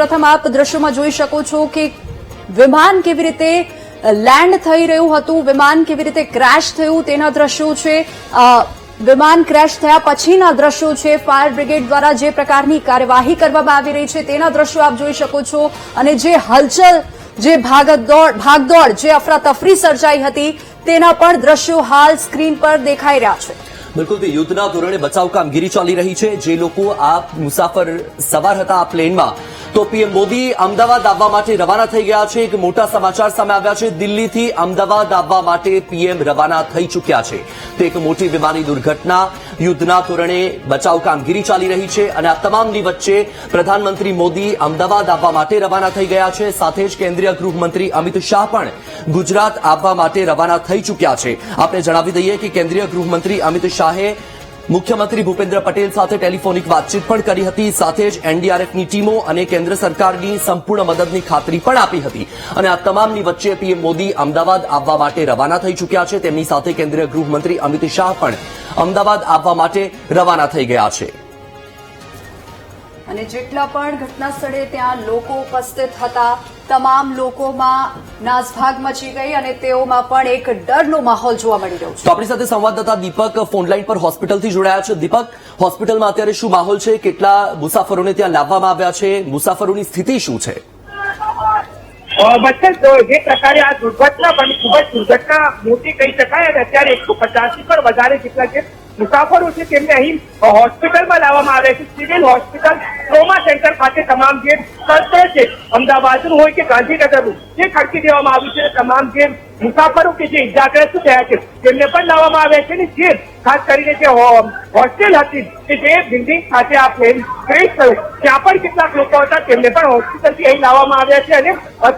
સૌપ્રથમ આપ દ્રશ્યોમાં જોઈ શકો છો કે વિમાન કેવી રીતે લેન્ડ થઈ રહ્યું હતું, વિમાન કેવી રીતે ક્રેશ થયું તેના દ્રશ્યો છે. વિમાન ક્રેશ થયા પછીના દ્રશ્યો છે. ફાયર બ્રિગેડ દ્વારા જે પ્રકારની કાર્યવાહી કરવામાં આવી રહી છે તેના દ્રશ્યો આપ જોઈ શકો છો. અને જે હલચલ, જે ભાગદોડ, જે અફરાતફરી સર્જાઈ હતી તેના પણ દ્રશ્યો હાલ સ્ક્રીન પર દેખાઈ રહ્યા છે. બિલકુલ, યુદ્ધના ધોરણે બચાવ કામગીરી ચાલી રહી છે. જે લોકો આ મુસાફર સવાર હતા આ પ્લેનમાં, તો પીએમ મોદી અમદાવાદ આવવા માટે રવાના થઈ ગયા છે. એક મોટા સમાચાર સામે આવ્યા છે. દિલ્હીથી અમદાવાદ આવવા માટે પીએમ રવાના થઈ ચૂક્યા છે. તો એક મોટી વિમાની દુર્ઘટના, યુદ્ધના ધોરણે બચાવ કામગીરી ચાલી રહી છે અને આ તમામની વચ્ચે પ્રધાનમંત્રી મોદી અમદાવાદ આવવા માટે રવાના થઈ ગયા છે. સાથે જ કેન્દ્રીય ગૃહમંત્રી અમિત શાહ પણ ગુજરાત આવવા માટે રવાના થઈ ચૂક્યા છે. આપણે જણાવી દઈએ કે કેન્દ્રીય ગૃહમંત્રી અમિત શાહે મુખ્યમંત્રી ભૂપેન્દ્ર પટેલ સાથે ટેલિફોનિક વાતચીત પણ કરી હતી. સાથે જ એનડીઆરએફની ટીમો અને કેન્દ્ર સરકારની સંપૂર્ણ મદદની ખાતરી પણ આપી હતી. અને આ તમામની વચ્ચે પીએમ મોદી અમદાવાદ આવવા માટે રવાના થઈ ચૂક્યા છે. તેમની સાથે કેન્દ્રીય ગૃહમંત્રી અમિત શાહ પણ અમદાવાદ આવવા માટે રવાના થઈ ગયા છે. અને જેટલા પણ ઘટના સ્થળે ત્યાં લોકો ઉપસ્થિત હતા, તમામ લોકોમાં નાસભાગ મચી ગઈ અને તેઓમાં પણ એક ડરનો માહોલ જોવા મળી રહ્યો છે. તો આપણી સાથે સંવાદદાતા દીપક ફોનલાઈન પર હોસ્પિટલથી જોડાયા છે. દીપક, હોસ્પિટલમાં અત્યારે શું માહોલ છે? કેટલા મુસાફરોને ત્યાં લાવવામાં આવ્યા છે? મુસાફરોની સ્થિતિ શું છે? જે પ્રકારે આ દુર્ઘટના બની, ખૂબ જ દુર્ઘટના મોટી કહી શકાય અને અત્યારે 150 થી પણ વધારે જેટલા જે મુસાફરો છે તેમને અહીં હોસ્પિટલમાં લાવવામાં આવ્યા છે. સિવિલ હોસ્પિટલ ટ્રોમા સેન્ટર ખાતે તમામ જે તંત્ર છે, અમદાવાદનું હોય કે ગાંધીનગરનું, જે ખડકી દેવામાં આવ્યું છે. તમામ જે મુસાફરો કે જે ઇજાગ્રસ્ત થયા છે તેમને પણ લાવવામાં આવ્યા છે. અને જે ખાસ કરીને જે હોસ્ટેલ હતી કે જે બિલ્ડિંગ ખાતે આ પ્લેન ક્રેશ થયું, ત્યાં પણ કેટલાક લોકો હતા તેમને પણ હોસ્પિટલથી અહીં લાવવામાં આવ્યા છે. અને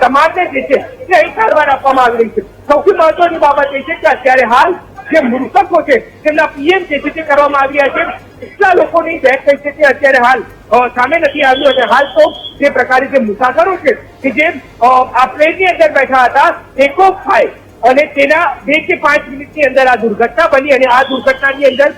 તમામને જે છે તે અહીં સારવાર આપવામાં આવી રહી છે. સૌથી મહત્વની બાબત એ છે કે અત્યારે હાલ જે મૃતકો છે તેમના પીએમ જે છે તે કરવામાં આવ્યા છે. કેટલા લોકોની ડેથ થઈ છે તે અત્યારે હાલ સામે નથી આવ્યું. અને હાલ તો જે પ્રકારે જે મુસાફરો છે કે જે આ પ્લેનની અંદર બેઠા હતા, ટેકઓફ થાય અને તેના 2 કે 5 મિનિટની અંદર આ દુર્ઘટના બની. અને આ દુર્ઘટનાની અંદર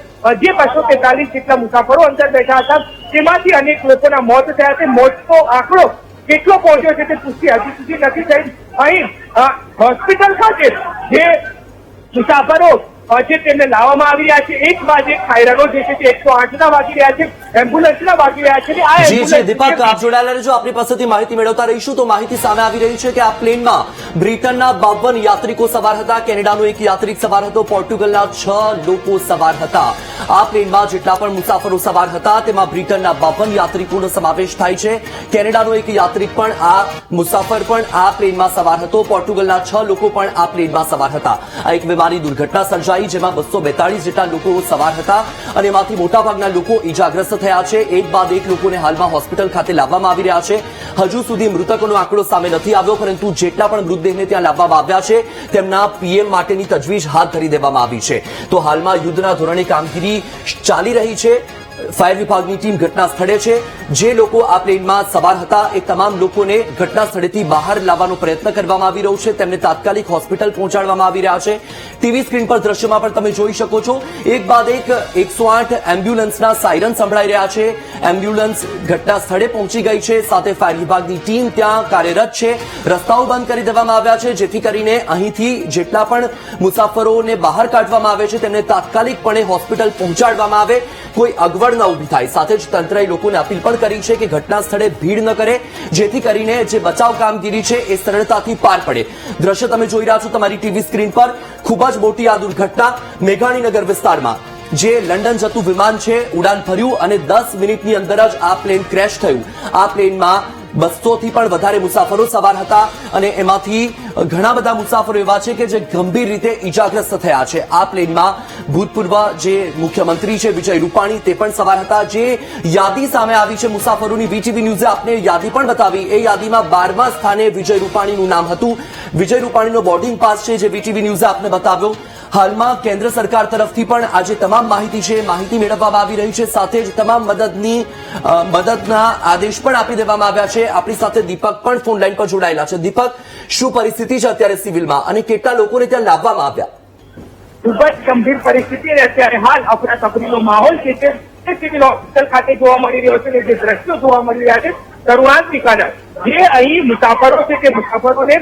જે 243 જેટલા મુસાફરો અંદર બેઠા હતા તેમાંથી અનેક લોકોના મોત થયા છે. મોતનો આંકડો કેટલો પહોંચ્યો છે તે પુષ્ટિ હજી સુધી નથી થઈ. અહીં હોસ્પિટલ ખાતે જે મુસાફરો જે તેમને લાવવામાં આવી રહ્યા છે, એક બાદ એક સાયરનો જે છે તે 108ના વાગી રહ્યા છે, એમ્બ્યુલન્સના વાગી રહ્યા છે. જી દીપક, આપ જોડાયેલા રહેજો. આપણી પાસેથી માહિતી મેળવતા રહીશું. તો માહિતી સામે આવી રહી છે કે આ પ્લેનમાં બ્રિટનના 52 યાત્રિકો સવાર હતા, કેનેડાનો 1 યાત્રિક સવાર હતો, પોર્ટુગલના 6 લોકો સવાર હતા. આ પ્લેનમાં જેટલા પણ મુસાફરો સવાર હતા તેમાં બ્રિટનના 52 યાત્રિકોનો સમાવેશ થાય છે. કેનેડાનો 1 યાત્રિક પણ આ મુસાફર પણ આ પ્લેનમાં સવાર હતો. પોર્ટુગલના 6 લોકો પણ આ પ્લેનમાં સવાર હતા. આ એક વિમાની દુર્ઘટના સર્જાઈ જેમાં 242 જેટલા લોકો સવાર હતા અને એમાંથી મોટાભાગના લોકો ઈજાગ્રસ્ત થયા છે. એક બાદ એક લોકોને હાલમાં હોસ્પિટલ ખાતે લાવવામાં આવી રહ્યા છે. હજુ સુધી મૃતકોનો આંકડો સામે નથી આવ્યો, પરંતુ જેટલા પણ મૃતદેહને ત્યાં લાવવામાં આવ્યા છે તેમના પીએમ માટેની તજવીજ હાથ ધરી દેવામાં આવી છે. તો હાલમાં યુદ્ધના ધોરણે કામગીરી ચાલી રહી છે. ફાયર વિભાગની ટીમ ઘટના સ્થળે છે. જે લોકો આ પ્લેનમાં સવાર હતા એ તમામ લોકોને ઘટના સ્થળેથી બહાર લાવવાનો પ્રયત્ન કરવામાં આવી રહ્યો છે. તેમને તાત્કાલિક હોસ્પિટલ પહોંચાડવામાં આવી રહ્યા છે. ટીવી સ્ક્રીન પર દ્રશ્યમાં પણ તમે જોઈ શકો છો, એક બાદ એક 108 એમ્બ્યુલન્સના સાયરન સંભળાઈ રહ્યા છે. એમ્બ્યુલન્સ ઘટના સ્થળે પહોંચી ગઈ છે. સાથે ફાયર વિભાગની ટીમ ત્યાં કાર્યરત છે. રસ્તાઓ બંધ કરી દેવામાં આવ્યા છે જેથી કરીને અહીંથી જેટલા પણ મુસાફરોને બહાર કાઢવામાં આવે છે તેમને તાત્કાલિકપણે હોસ્પિટલ પહોંચાડવામાં આવે, કોઈ અગવડ ન ઉભી થાય. સાથે જ તંત્રએ લોકોને અપીલ પણ કરી છે કે ઘટના સ્થળે ભીડ ન કરે, જેથી કરીને જે બચાવ કામગીરી છે એ સરળતાથી પાર પડે. દ્રશ્ય તમે જોઈ રહ્યા છો તમારી ટીવી સ્ક્રીન પર. ખૂબ જ મોટી આ દુર્ઘટના મેઘાણીનગર વિસ્તારમાં જે લંડન જતું વિમાન છે ઉડાન ભર્યું અને 10 મિનિટની અંદર જ આ પ્લેન ક્રેશ થયું. આ પ્લેનમાં 200 થી પણ વધારે મુસાફરો સવાર હતા અને એમાંથી ઘણા બધા મુસાફરો એવા છે કે જે ગંભીર રીતે ઈજાગ્રસ્ત થયા છે. આ પ્લેનમાં ભૂતપૂર્વ જે મુખ્યમંત્રી છે વિજય રૂપાણી તે પણ સવાર હતા. જે યાદી સામે આવી છે મુસાફરોની, વીટીવી ન્યૂઝે આપને યાદી પણ બતાવી. એ યાદીમાં 12મા સ્થાને વિજય રૂપાણીનું નામ હતું. વિજય રૂપાણીનો બોર્ડિંગ પાસ છે જે વીટીવી ન્યૂઝે આપને બતાવ્યો. હાલમાં કેન્દ્ર સરકાર તરફથી પણ આજે તમામ માહિતી છે માહિતી મેળવવામાં આવી રહી છે. સાથે જ તમામ મદદના આદેશ પણ આપી દેવામાં આવ્યા છે. આપણી સાથે દીપક પણ ફોન લાઈન પર જોડાયેલા છે. દીપક, શું પરિસ્થિતિ છે અત્યારે સિવિલમાં અને કેટલા લોકોને ત્યાં લાવવામાં આવ્યા? ખૂબ જ ગંભીર પરિસ્થિતિ અને અત્યારે હાલ અફરાતફરીનો માહોલ છે તે સિવિલ હોસ્પિટલ ખાતે જોવા મળી રહ્યો છે. જે દ્રશ્યો જોવા મળી રહ્યા છે કરુણાંતિકાના જે અહીં મુસાફરો છે કે મુસાફરોને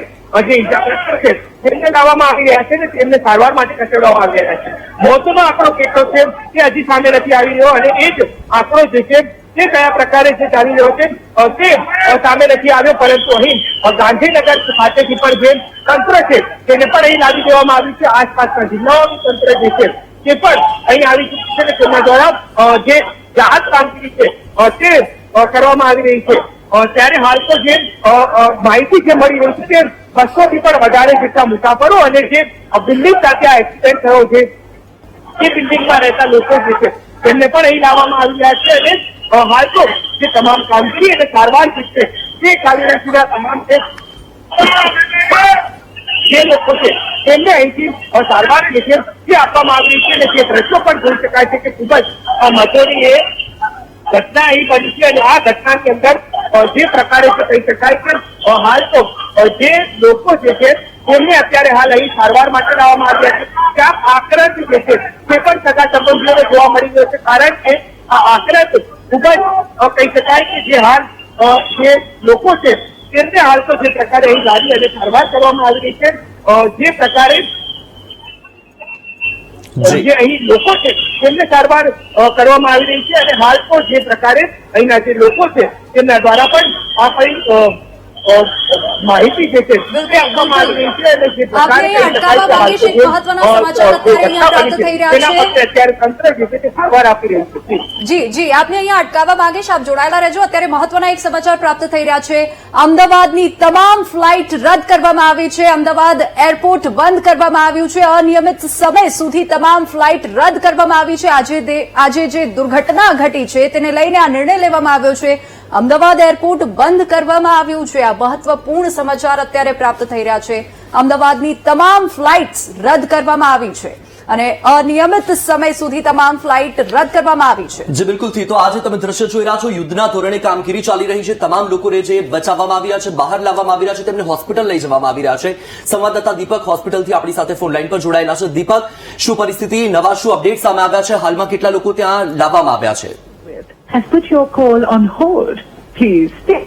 જે ઇજાગ્રસ્ત છે તેમને લાવવામાં આવી રહ્યા છે અને તેમને સારવાર માટે ખસેડવામાં આવી રહ્યા છે. મોતનો આંકડો કેટલો છે તે હજી સામે નથી આવી રહ્યો અને એ જ આંકડો જે છે તે કયા પ્રકારે જે ચાલી રહ્યો છે તે સામે નથી આવ્યો, પરંતુ અહીં ગાંધીનગર ખાતેથી પણ જે તંત્ર છે તેને પણ અહીં લાવી દેવામાં આવ્યું છે. આસપાસના જિલ્લાઓનું તંત્ર જે છે તે પણ અહીં આવી ચૂક્યું છે અને તેમના દ્વારા જે રાહત કામગીરી છે તે કરવામાં આવી રહી છે. ત્યારે હાલ તો જે માહિતી જે મળી રહી છે તે 200 થી પણ વધારે જેટલા મુસાફરો અને જે બિલ્ડિંગ સાથે આ એક્સિડન્ટ થયો છે તે બિલ્ડિંગમાં રહેતા લોકો જે છે તેમને પણ અહીં લાવવામાં આવી રહ્યા છે અને હાલ તો જે તમામ કામગીરી અને સારવાર જે છે તે ચાલી રહી છે. તમામ જે લોકો છે તેમને અહીંથી સારવાર જે છે તે આપવામાં આવી રહી છે અને તે દ્રશ્યો પણ જોઈ શકાય છે કે ખૂબ જ મજોરી એ ઘટના અહીં બની છે અને આ ઘટનાની અંદર જે પ્રકારે કહી શકાય કે હાલ તો જે લોકો જે છે તેમને અત્યારે હાલ અહીં સારવાર માટે લાવવામાં આવ્યા છે. ત્યાં આક્રંદ જે છે તે પણ સગા સંબંધીઓને જોવા મળી રહ્યો છે, કારણ કે આ આક્રંદ ખૂબ જ કહી શકાય કે જે હાલ જે લોકો છે તેમને હાલ તો જે પ્રકારે અહીં ગાડી અને સારવાર કરવામાં આવી રહી છે, જે પ્રકારે જે અહીં લોકો છે તેમને સારવાર કરવામાં આવી રહી છે અને હાલ તો જે પ્રકારે અહીંના જે લોકો છે તેમના દ્વારા પણ આ કઈ માહિતી જે છે તે આપવામાં આવી રહી છે અને જે પ્રકારે અત્યારે તંત્ર જે છે તે સારવાર આપી રહ્યું છે. જી આપને અહીંયા અટકાવવા માંગીશ, આપ જોડાયેલા રહેજો. અત્યારે મહત્વના એક સમાચાર પ્રાપ્ત થઈ રહ્યા છે. અમદાવાદની તમામ ફ્લાઇટ રદ કરવામાં આવી છે. અમદાવાદ એરપોર્ટ બંધ કરવામાં આવ્યું છે. અનિયમિત સમય સુધી તમામ ફ્લાઇટ રદ કરવામાં આવી છે. આજે જે દુર્ઘટના ઘટી છે તેને લઈને આ નિર્ણય લેવામાં આવ્યો છે. અમદાવાદ એરપોર્ટ બંધ કરવામાં આવ્યું છે. આ મહત્વપૂર્ણ સમાચાર અત્યારે પ્રાપ્ત થઈ રહ્યા છે. અમદાવાદની તમામ ફ્લાઇટ્સ રદ કરવામાં આવી છે અને અનિયમિત સમય સુધી તમામ ફ્લાઇટ રદ કરવામાં આવી છે. જી બિલકુલથી. તો આજે તમે દ્રશ્ય જોઈ રહ્યા છો, યુદ્ધના ધોરણે કામગીરી ચાલી રહી છે. તમામ લોકોને જે બચાવવામાં આવ્યા છે, બહાર લાવવામાં આવી રહ્યા છે, તેમને હોસ્પિટલ લઈ જવામાં આવી રહ્યા છે. સંવાદદાતા દીપક હોસ્પિટલથી આપણી સાથે ફોન લાઈન પર જોડાયેલા છે. દીપક, શું પરિસ્થિતિ, નવા શું અપડેટ સામે આવ્યા છે? હાલમાં કેટલા લોકો ત્યાં લાવવામાં આવ્યા છે? has put your call on hold. Please stay.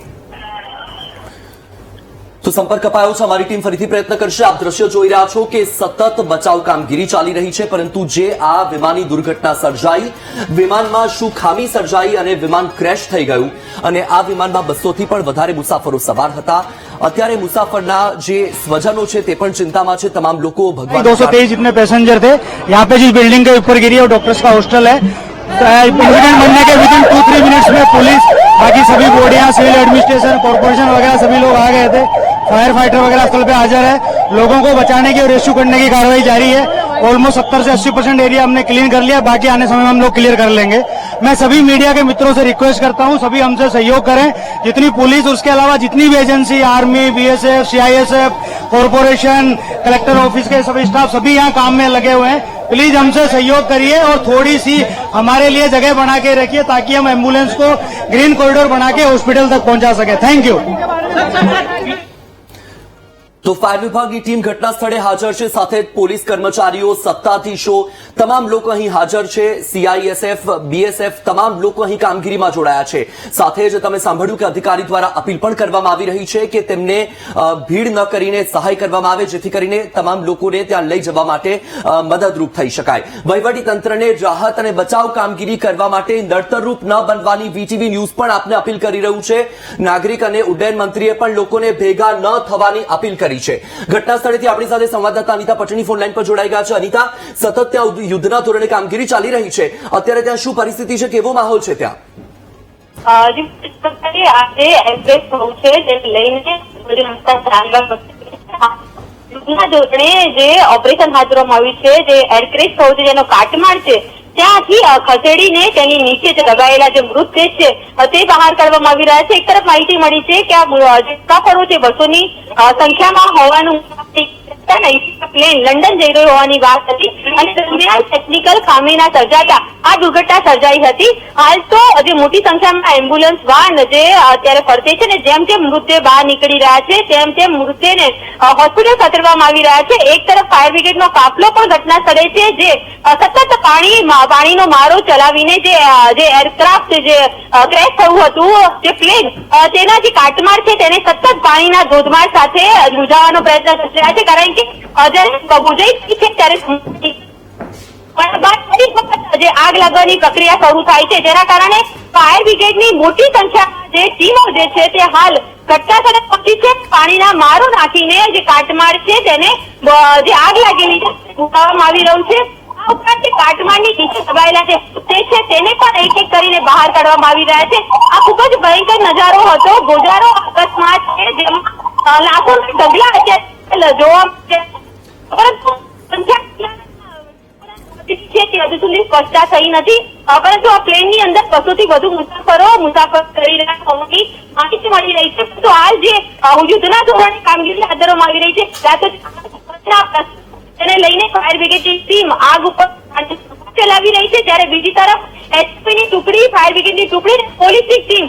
તો સંપર્ક કપાયો છે. અમારી ટીમ ફરીથી પ્રયત્ન કરશે. આપ દ્રશ્યો જોઈ રહ્યા છો કે સતત બચાવ કામગીરી ચાલી રહી છે, પરંતુ જે આ વિમાનની દુર્ઘટના સર્જાઈ, વિમાનમાં શું ખામી સર્જાઈ અને વિમાન ક્રેશ થઈ ગયું અને આ વિમાનમાં 200 થી પણ વધારે મુસાફરો સવાર હતા. અત્યારે મુસાફરના જે સ્વજનો છે તે પણ ચિંતામાં છે. તમામ લોકો ભગવાન 223 जितने पैसेंजर थे यहाँ पे जिस बिल्डिंग के ऊपर गिरी है वो डॉक्टर्स का हॉस्टल है. इंसिडेंट बनने के विदिन 2-3 मिनट्स में पुलिस, बाकी सभी बॉडियां, सिविल एडमिनिस्ट्रेशन, कॉर्पोरेशन वगैरह सभी लोग आ गए थे. फायर फाइटर वगैरह स्थल पे हाजिर है. लोगों को बचाने की और रेस्क्यू करने की कार्रवाई जारी है. ऑलमोस्ट 70 से 80% एरिया हमने क्लीन कर लिया, बाकी आने समय में हम लोग क्लियर कर लेंगे. मैं सभी मीडिया के मित्रों से रिक्वेस्ट करता हूं, सभी हमसे सहयोग करें. जितनी पुलिस, उसके अलावा जितनी भी agency, army, BSF, CISF, corporation, collector office के सभी स्टाफ सभी यहाँ काम में लगे हुए हैं. प्लीज हमसे सहयोग करिए और थोड़ी सी हमारे लिए जगह बना के रखिए ताकि हम एम्बुलेंस को ग्रीन कॉरिडोर बना के हॉस्पिटल तक पहुंचा सके. Thank you. તો ફાયર વિભાગની ટીમ ઘટના સ્થળે હાજર છે, સાથે જ પોલીસ કર્મચારીઓ, સત્તાધીશો, તમામ લોકો અહીં હાજર છે. સીઆઈએસએફ, બીએસએફ, તમામ લોકો અહીં કામગીરીમાં જોડાયા છે. સાથે જ તમે સાંભળ્યું કે અધિકારી દ્વારા અપીલ પણ કરવામાં આવી રહી છે કે તેમને ભીડ ન કરીને સહાય કરવામાં આવે, જેથી કરીને તમામ લોકોને ત્યાં લઈ જવા માટે મદદરૂપ થઈ શકાય. વહીવટી તંત્રને રાહત અને બચાવ કામગીરી કરવા માટે નડતરરૂપ ન બનવાની વીટીવી ન્યૂઝ પણ આપને અપીલ કરી રહ્યું છે. નાગરિક અને ઉડ્ડયન મંત્રીએ પણ લોકોને ભેગા ન થવાની અપીલ કરી છે. ઘટના સ્થળેથી આપણી સાથે સંવાદદાતા અનિતા પટણી ફોન લાઈન પર જોડાઈ ગયા છે. અનિતા, સતત ત્યાં યુદ્ધના ધોરણે કામગીરી ચાલી રહી છે. અત્યારે ત્યાં શું પરિસ્થિતિ છે, કેવો માહોલ છે ત્યાં? આજે એમ્બ્રેસ થયું છે જેને લઈને યુદ્ધના ધોરણે જે ઓપરેશન હાથ ધરવામાં આવ્યું છે, જે એરક્રેશ થયું છે જેનો કાટમાળ છે ત્યાંથી ખસેડીને તેની નીચે જે લગાયેલા જે મૃતદેહ છે તે બહાર કાઢવામાં આવી રહ્યા છે. એક તરફ માહિતી મળી છે કે આ મુસાફરો છે 200 ની સંખ્યામાં હોવાનું પ્લેન લંડન જઈ રહ્યું હોવાની વાત હતી, અને દરમિયાન ટેકનિકલ ખામીના સર્જાતા આ દુર્ઘટના સર્જાઈ હતી. હાલ તો જે મોટી સંખ્યામાં એમ્બ્યુલન્સ વાહન જે અત્યારે ફરતે છે ને જેમ જેમ મૃતદેહ બહાર નીકળી રહ્યા છે તેમ તેમ મૃતદેહને હોસ્પિટલ ખસેડવામાં આવી રહ્યા છે. એક તરફ ફાયર બ્રિગેડનો કાફલો પણ ઘટના સ્થળે છે જે સતત પાણીનો મારો ચલાવીને જે એરક્રાફ્ટ જે ક્રેશ થયું હતું જે પ્લેન તેના જે કાટમાળ છે તેને સતત પાણીના ધોધમાર સાથે બુઝાવવાનો પ્રયત્ન કરી રહ્યા છે. કારણ કે જયારે બુજાઈ છે ત્યારે જે આગ લાગવાની પ્રક્રિયા શરૂ થાય છે જેના કારણે ફાયર બ્રિગેડની મોટી સંખ્યામાં જે ટીમો જે છે તે હાલ ઘટના સ્થળે પહોંચી છે. પાણીના મારો નાખીને જે કાટમાળ છે તેને જે આગ લાગેલી છે બુઝાવવામાં આવી રહ્યું છે. આ ઉપરાંત જે કાટમાળની નીચે દબાયેલા જે તે છે તેને પણ એક એક કરીને બહાર કાઢવામાં આવી રહ્યા છે. આ ખૂબ જ ભયંકર નજારો હતો. ગોજારો અકસ્માત છે જેમાં લાખોના ઢગલા અત્યારે જોવા મળે પરંતુ સંખ્યા છે તે હજુ સુધી સ્પષ્ટતા થઈ નથી. પરંતુ આ પ્લેનની અંદર 200 થી વધુ મુસાફર કરી રહ્યા હોવાની માહિતી મળી રહી છે. તો હાલ જે યુદ્ધના ધોરણે કામગીરી હાથ ધરવામાં આવી રહી છે તેને લઈને ફાયર બ્રિગેડની ટીમ આગ ઉપર ચલાવી રહી છે. જ્યારે બીજી તરફ એસપીની ટુકડી, ફાયર બ્રિગેડની ટુકડી, પોલીસની ટીમ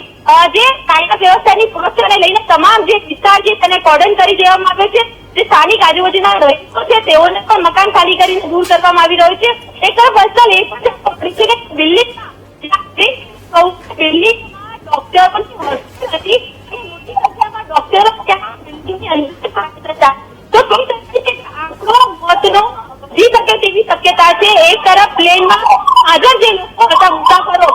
જે કાયદા વ્યવસ્થાની સુરક્ષાને લઈને તમામ જે વિસ્તાર છે તેને કોર્ડન કરી દેવામાં આવ્યો છે. જે સ્થાનિક આજુબાજુના રહીશો છે તેઓને પણ મકાન ખાલી કરીને દૂર કરવામાં આવી રહ્યું છે. એક તરફ અસલ એ પણ છે કે દિલ્હીમાં ડોક્ટર પણ હોસ્પિટલ હતી મોટી સંખ્યામાં ડોક્ટરો ત્યાં બિલ્ડિંગની અંદર તો આંકડો મોતનો વધી શકે તેવી શક્યતા છે. એક તરફ પ્લેનમાં હાજર જે લોકો હતા મુસાફરો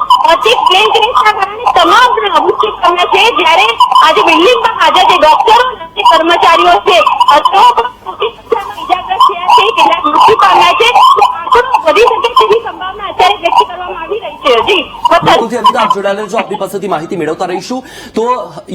તે પ્લેન ક્રેશના કારણે તમામ મૃત્યુ પામ્યા છે. જ્યારે આજે બિલ્ડિંગમાં હાજર જે ડોક્ટરો અને કર્મચારીઓ છે તો મોટી સંખ્યામાં ઇજાગ્રસ્ત થયા છે, કેટલાક મૃત્યુ પામ્યા છે. આંકડો વધી શકે તેવી સંભાવના અત્યારે વ્યક્ત કરવામાં આવી રહી છે. જી બિલકુલથી અમિતા આપ જોડાયેલા છો, આપની પાસેથી માહિતી મેળવતા રહીશું. તો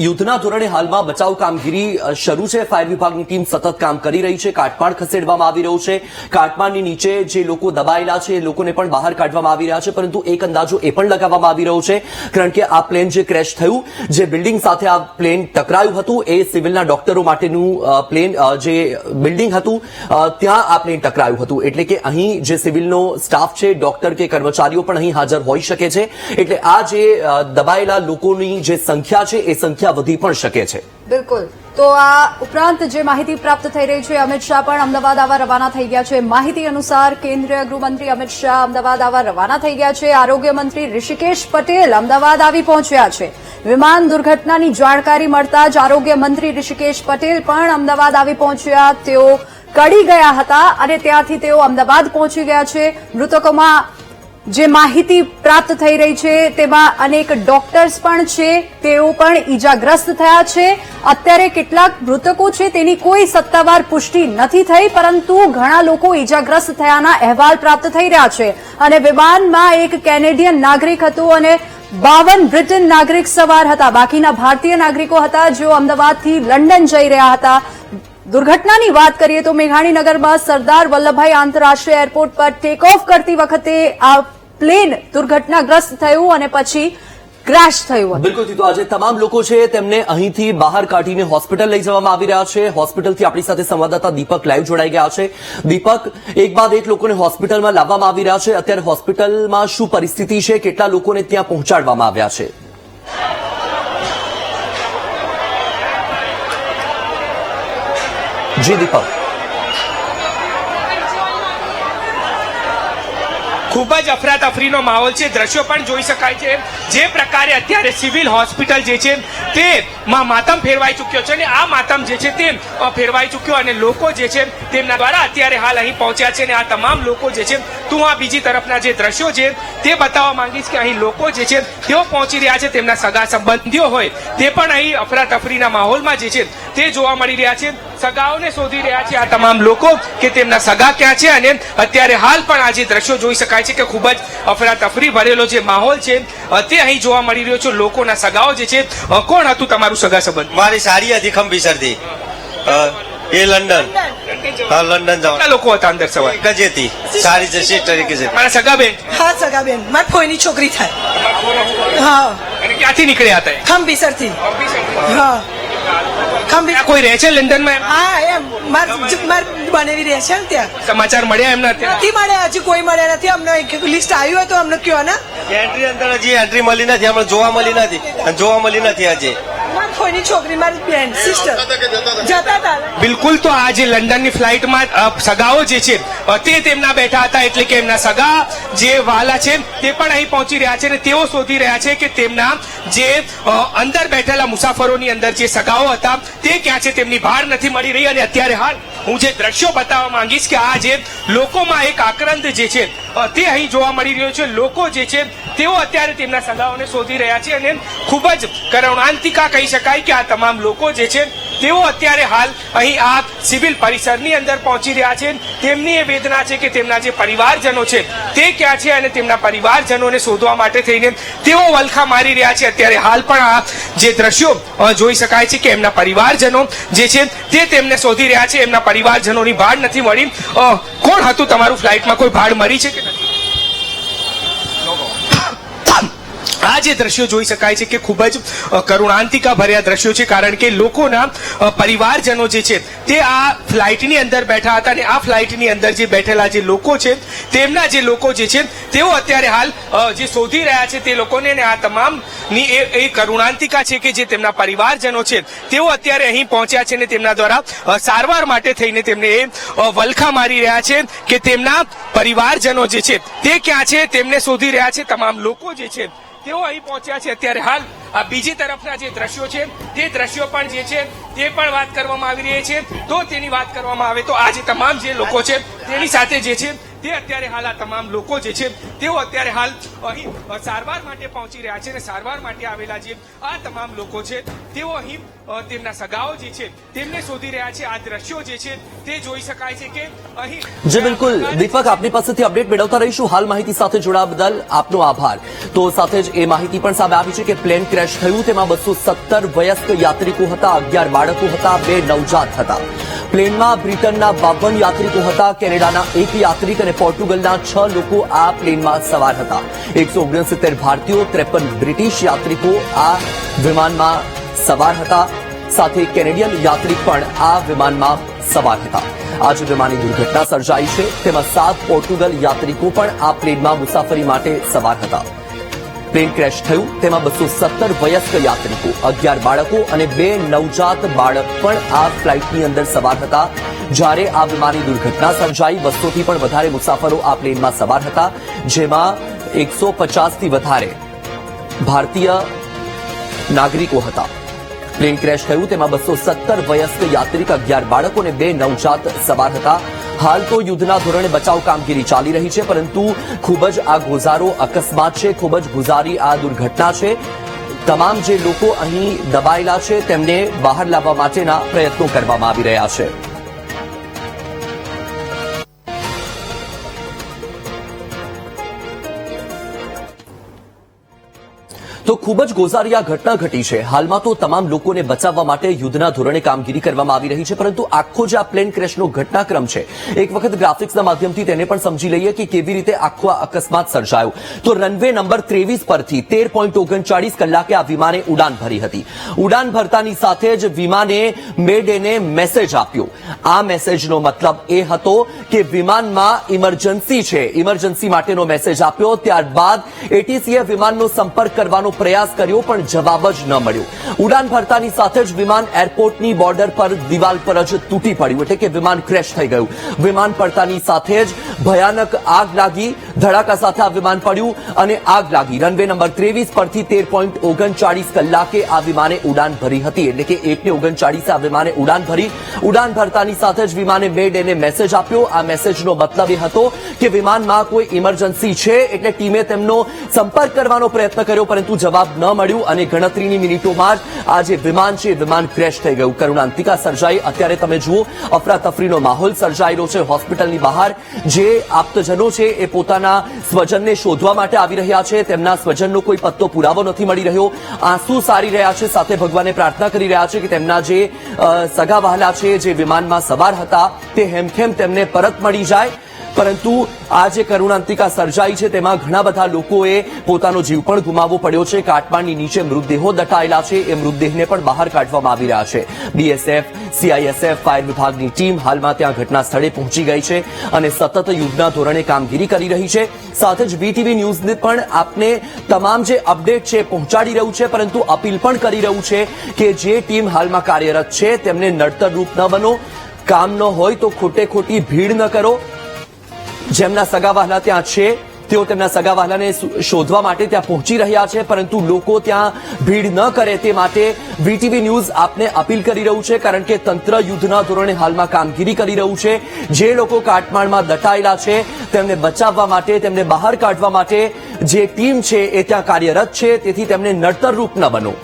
યુદ્ધના ધોરણે હાલમાં બચાવ કામગીરી શરૂ છે. ફાયર વિભાગની ટીમ સતત કામ કરી રહી છે. કાટમાળ ખસેડવામાં આવી રહ્યું છે. કાટમાળની નીચે જે લોકો દબાયેલા છે એ લોકોને પણ બહાર કાઢવામાં આવી રહ્યા છે. પરંતુ એક અંદાજો એ પણ લગાવવામાં આવી રહ્યો છે કારણ કે આ પ્લેન જે ક્રેશ થયું, જે બિલ્ડિંગ સાથે આ પ્લેન ટકરાયું હતું એ સિવિલના ડોક્ટરો માટેનું પ્લેન જે બિલ્ડિંગ હતું ત્યાં આ પ્લેન ટકરાયું હતું. એટલે કે અહીં જે સિવિલનો સ્ટાફ છે, ડોક્ટર કે કર્મચારીઓ પણ અહીં હાજર હોઈ શકે છે. એટલે આ જે દબાયેલા લોકોની જે સંખ્યા છે એ સંખ્યા વધી પણ શકે છે. બિલકુલ. તો આ ઉપરાંત જે માહિતી પ્રાપ્ત થઈ રહી છે, અમિત શાહ પણ અમદાવાદ આવવા રવાના થઈ ગયા છે. માહિતી અનુસાર કેન્દ્રીય ગૃહમંત્રી અમિત શાહ અમદાવાદ આવવા રવાના થઈ ગયા છે. આરોગ્ય મંત્રી ઋષિકેશ પટેલ અમદાવાદ આવી પહોંચ્યા છે. વિમાન દુર્ઘટનાની જાણકારી મળતા જ આરોગ્ય મંત્રી ઋષિકેશ પટેલ પણ અમદાવાદ આવી પહોંચ્યા. તેઓ કડી ગયા હતા અને ત્યાંથી તેઓ અમદાવાદ પહોંચી ગયા છે. મૃતકોમાં જે માહિતી પ્રાપ્ત થઈ રહી છે તેમાં અનેક ડોક્ટર્સ પણ છે, તેઓ પણ ઈજાગ્રસ્ત થયા છે. અત્યારે કેટલાક મૃતકો છે તેની કોઈ સત્તાવાર પુષ્ટિ નથી થઈ, પરંતુ ઘણા લોકો ઈજાગ્રસ્ત થયાના અહેવાલ પ્રાપ્ત થઈ રહ્યા છે. અને વિમાનમાં એક કેનેડિયન નાગરિક હતું અને 52 બ્રિટન નાગરિક સવાર હતા. બાકીના ભારતીય નાગરિકો હતા જેઓ અમદાવાદથી લંડન જઈ રહ્યા હતા. દુર્ઘટનાની વાત કરીએ તો મેઘાણીનગરમાં સરદાર વલ્લભભાઈ આંતરરાષ્ટ્રીય એરપોર્ટ પર ટેક ઓફ કરતી વખતે આ પ્લેન દુર્ઘટનાગ્રસ્ત થયું અને પછી ક્રેશ થયું. બિલકુલ. તો આજે તમામ લોકો છે તેમને અહીંથી બહાર કાઢીને હોસ્પિટલ લઈ જવામાં આવી રહ્યા છે. હોસ્પિટલથી આપણી સાથે સંવાદદાતા દીપક લાઈવ જોડાઈ ગયા છે. દીપક, એક બાદ એક લોકોને હોસ્પિટલમાં લાવવામાં આવી રહ્યા છે. અત્યારે હોસ્પિટલમાં શું પરિસ્થિતિ છે? કેટલા લોકોને ત્યાં પહોંચાડવામાં આવ્યા છે? જી દીપક. ખૂબ જ અફરાતફરીનો માહોલ છે. દ્રશ્યો પણ જોઈ શકાય છે જે પ્રકારે અત્યારે સિવિલ હોસ્પિટલ જે છે તેમાં માતમ ફેરવાઈ ચૂક્યો છે અને આ માતમ જે છે તે ફેરવાઈ ચૂક્યો અને લોકો જે છે તેમના દ્વારા અત્યારે હાલ અહીં પહોંચ્યા છે અને આ તમામ લોકો જે છે તું આ બીજી તરફના જે દ્રશ્યો છે તે બતાવવા માંગીશ કે અહીં લોકો જે છે તેઓ પહોંચી રહ્યા છે. તેમના સગા સંબંધીઓ હોય તે પણ અહીં અફરાતફરીના માહોલમાં જે છે તે જોવા મળી રહ્યા છે. સગાઓને શોધી રહ્યા છે આ તમામ લોકો કે તેમના સગા ક્યાં છે અને અત્યારે હાલ પણ આ જે દ્રશ્યો જોઈ શકાય છે કે ખૂબ જ અફરાતફરી ભરેલો જે માહોલ છે તે અહીં જોવા મળી રહ્યો છે. લોકોના સગાઓ જે છે કોણ હતું તમારું સગા સંબંધ? મારી સારી હતી ખંભીસરથી, એ લંડન. હા, લંડન જવા લોકો હતા અંદર સવાર એક જ હતી, સારી જશે તરીકે છે. મારા સગા બેન? હા, સગા બેન. મારી ફોઈની છોકરી થાય. હા. અને ક્યાંથી નીકળ્યા હતા? ખંભીસરથી. હા, ત્યાં કોઈ રહે છે લંડનમાં એમ? હા એમ માર બનેવી રહે છે ને ત્યાં સમાચાર મળ્યા એમના ત્યાં? નથી મળ્યા, હજી કોઈ મળ્યા નથી. અમને લિસ્ટ આવ્યું હોય તો અમને કયો ને. એન્ટ્રી અંદર હજી એન્ટ્રી મળી નથી, અમને જોવા મળી નથી અને જોવા મળી નથી હજી. મારી ફોઈની છોકરી, મારી બેન સિસ્ટર જતા હતા. બિલકુલ. તો આ જે લંડનની ફ્લાઇટમાં સગાઓ જે છે તે તેમના બેઠા હતા, એટલે કે એમના સગા જે વાલા છે તે પણ અહીં પહોંચી રહ્યા છે અને તેઓ શોધી રહ્યા છે કે તેમના જે અંદર બેઠેલા મુસાફરોની અંદર જે સગાઓ હતા તે ક્યાં છે, તેમની ભાર નથી મળી રહી. અને અત્યારે હાલ હું જે દ્રશ્યો બતાવવા માંગીશ કે આ જે લોકોમાં એક આક્રંદ જે છે તે અહીં જોવા મળી રહ્યો છે. લોકો જે છે તેઓ અત્યારે તેમના સગાઓને શોધી રહ્યા છે અને ખૂબ જ કરુણાંતિકા કહી શકાય કે આ તમામ લોકો જે છે તેઓ અત્યારે હાલ અહીં આ સિવિલ પરિસરની અંદર પહોંચી રહ્યા છે. તેમની એ વેદના છે કે તેમના જે પરિવારજનો છે તે ક્યાં છે અને તેમના પરિવારજનોને શોધવા માટે થઈને તેઓ વલખા મારી રહ્યા છે. અત્યારે હાલ પણ આ જે દ્રશ્યો જોઈ શકાય છે કે એમના પરિવારજનો જે છે તે તેમને શોધી રહ્યા છે. એમના પરિવારજનોની ભાડ નથી મળી. કોણ હતું તમારું ફ્લાઇટમાં? કોઈ ભાડ મળી છે કે નથી? આ જે દ્રશ્યો જોઈ શકાય છે કે ખૂબ જ કરુણાંતિકા ભર્યા દ્રશ્યો છે, કારણ કે લોકોના પરિવારજનો જે છે તે આ ફ્લાઇટની અંદર બેઠા હતા અને આ ફ્લાઇટની અંદર જે બેઠેલા જે લોકો છે તેમના જે લોકો જે છે તેઓ અત્યારે હાલ જે શોધી રહ્યા છે તે લોકોને. અને આ તમામની એ કરુણાંતિકા છે કે જે તેમના પરિવારજનો છે તેઓ અત્યારે અહીં પહોંચ્યા છે અને તેમના દ્વારા સારવાર માટે થઈને તેમને એ વલખા મારી રહ્યા છે કે તેમના પરિવારજનો જે છે તે ક્યાં છે, તેમને શોધી રહ્યા છે. તમામ લોકો જે છે તેઓ અહીં પહોંચ્યા છે. અત્યારે હાલ આ બીજી તરફના જે દ્રશ્યો છે તે દ્રશ્યો પણ જે છે તે પણ વાત કરવામાં આવી રહી છે. તો તેની વાત કરવામાં આવે તો આ જે તમામ જે લોકો છે તેની સાથે જે છે તે અત્યારે હાલ આ તમામ લોકો જે છે તેઓ અત્યારે હાલ અહીં સારવાર માટે પહોંચી રહ્યા છે અને સારવાર માટે આવેલા જે આ તમામ લોકો છે તેઓ અહીં તેમના સગાઓ જે છે તેમને શોધી રહ્યા છે. આ દ્રશ્યો જે છે તે જોઈ શકાય છે કે અહીં જી બિલકુલ દીપક, આપની પાસેથી અપડેટ મેળવતા રહીશું. હાલ માહિતી સાથે જોડાવા બદલ આપનો આભાર. તો સાથે જ એ માહિતી પણ સામે આવી છે કે પ્લેન ક્રેશ થયું તેમાં 217 વયસ્ક યાત્રિકો હતા, 11 બાળકો હતા, 2 નવજાત હતા. પ્લેનમાં બ્રિટનના 52 યાત્રિકો હતા, કેનેડાના 1 યાત્રિક અને પોર્ટુગલના 6 લોકો આ પ્લેનમાં સવાર હતા. 169 ભારતીયો, 53 બ્રિટિશ યાત્રિકો આ વિમાનમાં સવાર હતા. સાથે કેનેડિયન યાત્રિક પણ આ વિમાનમાં સવાર હતા. આ જે વિમાનની દુર્ઘટના સર્જાઈ છે તેમાં 7 પોર્ટુગલ યાત્રિકો પણ આ પ્લેનમાં મુસાફરી માટે સવાર હતા. પ્લેન ક્રેશ થયું તેમાં 217 વયસ્ક યાત્રિકો, 11 બાળકો અને 2 નવજાત બાળક પણ આ ફ્લાઇટની અંદર સવાર હતા. જ્યારે આ વિમાનની દુર્ઘટના સર્જાઈ 200 થી પણ વધારે મુસાફરો આ પ્લેનમાં સવાર હતા, જેમાં 150 થી વધારે ભારતીય નાગરિકો હતા. પ્લેન ક્રેશ થયું તેમાં 217 વયસ્ક યાત્રિક, 11 બાળકો અને 2 નવજાત સવાર હતા. હાલ તો યુદ્ધના ધોરણે બચાવ કામગીરી ચાલી રહી છે, પરંતુ ખૂબ જ આ ગોઝારો અકસ્માત છે, ખૂબ જ ગુજારી આ દુર્ઘટના છે. તમામ જે લોકો અહીં દબાયેલા છે તેમને બહાર લાવવા માટેના પ્રયત્નો કરવામાં આવી રહ્યા છે. તો ખૂબ જ ગોઝારી આ ઘટના ઘટી છે. હાલમાં તો તમામ લોકોને બચાવવા માટે યુદ્ધના ધોરણે કામગીરી કરવામાં આવી રહી છે, પરંતુ આખો જે આ પ્લેન ક્રેશનો ઘટનાક્રમ છે એક વખત ગ્રાફિક્સના માધ્યમથી તેને પણ સમજી લઈએ કે કેવી રીતે આખો આ અકસ્માત સર્જાયો. તો રનવે નંબર 23 પરથી 13.39 કલાકે આ વિમાને ઉડાન ભરી હતી. ઉડાન ભરતાની સાથે જ વિમાને મેડેને મેસેજ આપ્યો. આ મેસેજનો મતલબ એ હતો કે વિમાનમાં ઇમરજન્સી છે, ઇમરજન્સી માટેનો મેસેજ આપ્યો. ત્યારબાદ એટીસીએ વિમાનનો સંપર્ક કરવાનો પ્રયાસ કર્યો પણ જવાબ જ ન મળ્યો. ઉડાન ભરતાની સાથે જ વિમાન એરપોર્ટની બોર્ડર પર દિવાલ પર જ તૂટી પડ્યું, એટલે કે વિમાન ક્રેશ થઈ ગયું. વિમાન પડતાની સાથે જ ભયાનક આગ લાગી. ધડાકા સાથે આ વિમાન પડ્યું અને આગ લાગી. રનવે નંબર 23 પરથી 13.39 કલાકે આ વિમાને ઉડાન ભરી હતી, એટલે કે 1:39 આ વિમાને ઉડાન ભરી. ઉડાન ભરતાની સાથે જ વિમાને મેડેને મેસેજ આપ્યો. આ મેસેજનો મતલબ એ હતો કે વિમાનમાં કોઈ ઇમરજન્સી છે, એટલે ટીમે તેમનો સંપર્ક કરવાનો પ્રયત્ન કર્યો, પરંતુ જવાબ ન મળ્યું અને ગણતરીની મિનિટોમાં જ આ જે વિમાન છે વિમાન ક્રેશ થઈ ગયું. કરુણાંતિકા સર્જાઈ. અત્યારે તમે જુઓ અફરાતફરીનો માહોલ સર્જાયેલો છે હોસ્પિટલની બહાર. જે આપ્તજનો છે એ પોતાના સ્વજનને શોધવા માટે આવી રહ્યા છે. તેમના સ્વજનનો કોઈ પત્તો પુરાવો નથી મળી રહ્યો. આંસુ સારી રહ્યા છે, સાથે ભગવાનને પ્રાર્થના કરી રહ્યા છે કે તેમના જે સગા વહાલા છે જે વિમાનમાં સવાર હતા તે હેમખેમ તેમને પરત મળી જાય. પરંતુ આ જે કરુણાંતિકા સર્જાઈ છે તેમાં ઘણા બધા લોકોએ પોતાનો જીવ પણ ગુમાવવો પડ્યો છે. કાટમાળની નીચે મૃતદેહો દટાયેલા છે. એ મૃતદેહને પણ બહાર કાઢવામાં આવી રહ્યા છે. બીએસએફ, સીઆઈએસએફ, ફાયર વિભાગની ટીમ હાલમાં ત્યાં ઘટના સ્થળે પહોંચી ગઈ છે અને સતત યુદ્ધના ધોરણે કામગીરી કરી રહી છે. સાથે જ વીટીવી ન્યૂઝને પણ આપને તમામ જે અપડેટ છે પહોંચાડી રહ્યું છે, પરંતુ અપીલ પણ કરી રહ્યું છે કે જે ટીમ હાલમાં કાર્યરત છે તેમને નડતરરૂપ ન બનો. કામ ન હોય તો ખોટે ખોટી ભીડ ન કરો. જેમના સગાવહાલા ત્યાં છે તેઓ તેમના સગાવહાલાને શોધવા માટે ત્યાં પહોંચી રહ્યા છે, પરંતુ લોકો ત્યાં ભીડ ન કરે તે માટે વીટીવી ન્યૂઝ આપને અપીલ કરી રહ્યું છે, કારણ કે તંત્ર યુદ્ધના ધોરણે હાલમાં કામગીરી કરી રહ્યું છે. જે લોકો કાટમાળમાં દટાયેલા છે તેમને બચાવવા માટે, તેમને બહાર કાઢવા માટે જે ટીમ છે એ ત્યાં કાર્યરત છે, તેથી તેમને નડતરરૂપ ન બનો.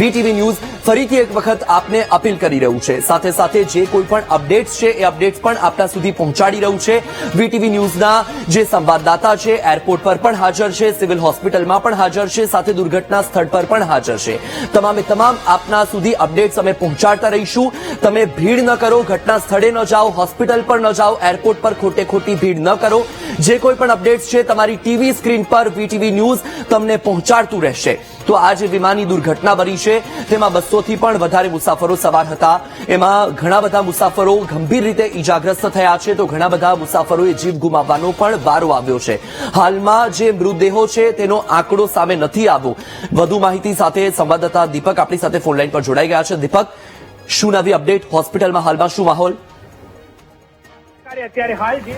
વીટીવી ન્યૂઝ ફરીથી એક વખત આપને અપીલ કરી રહ્યું છે. સાથે સાથે જે કોઈ પણ અપડેટ્સ છે એ અપડેટ્સ પણ આપના સુધી પહોંચાડી રહ્યું છે. વીટીવી ન્યૂઝના જે સંવાદદાતા છે એરપોર્ટ પર પણ હાજર છે, સિવિલ હોસ્પિટલમાં પણ હાજર છે, સાથે દુર્ઘટના સ્થળ પર પણ હાજર છે. તમામે તમામ આપના સુધી અપડેટ્સ અમે પહોંચાડતા રહીશું. તમે ભીડ ન કરો, ઘટના સ્થળે ન જાઓ, હોસ્પિટલ પર ન જાઓ, એરપોર્ટ પર ખોટે ખોટી ભીડ ન કરો. જે કોઈ પણ અપડેટ્સ છે તમારી ટીવી સ્ક્રીન પર વીટીવી ન્યૂઝ તમને પહોંચાડતું રહેશે. તો આ જે વિમાનની દુર્ઘટના બની છે તેમાં 200 થી પણ વધારે મુસાફરો સવાર હતા. એમાં ઘણા બધા મુસાફરો ગંભીર રીતે ઈજાગ્રસ્ત થયા છે, તો ઘણા બધા મુસાફરોએ જીવ ગુમાવવાનો પણ વારો આવ્યો છે. હાલમાં જે મૃતદેહો છે તેનો આંકડો સામે નથી આવ્યો. વધુ માહિતી સાથે સંવાદદાતા દીપક આપણી સાથે ફોનલાઈન પર જોડાઈ ગયા છે. દીપક, શું નવી અપડેટ? હોસ્પિટલમાં હાલમાં શું માહોલ? અત્યારે હાલ જે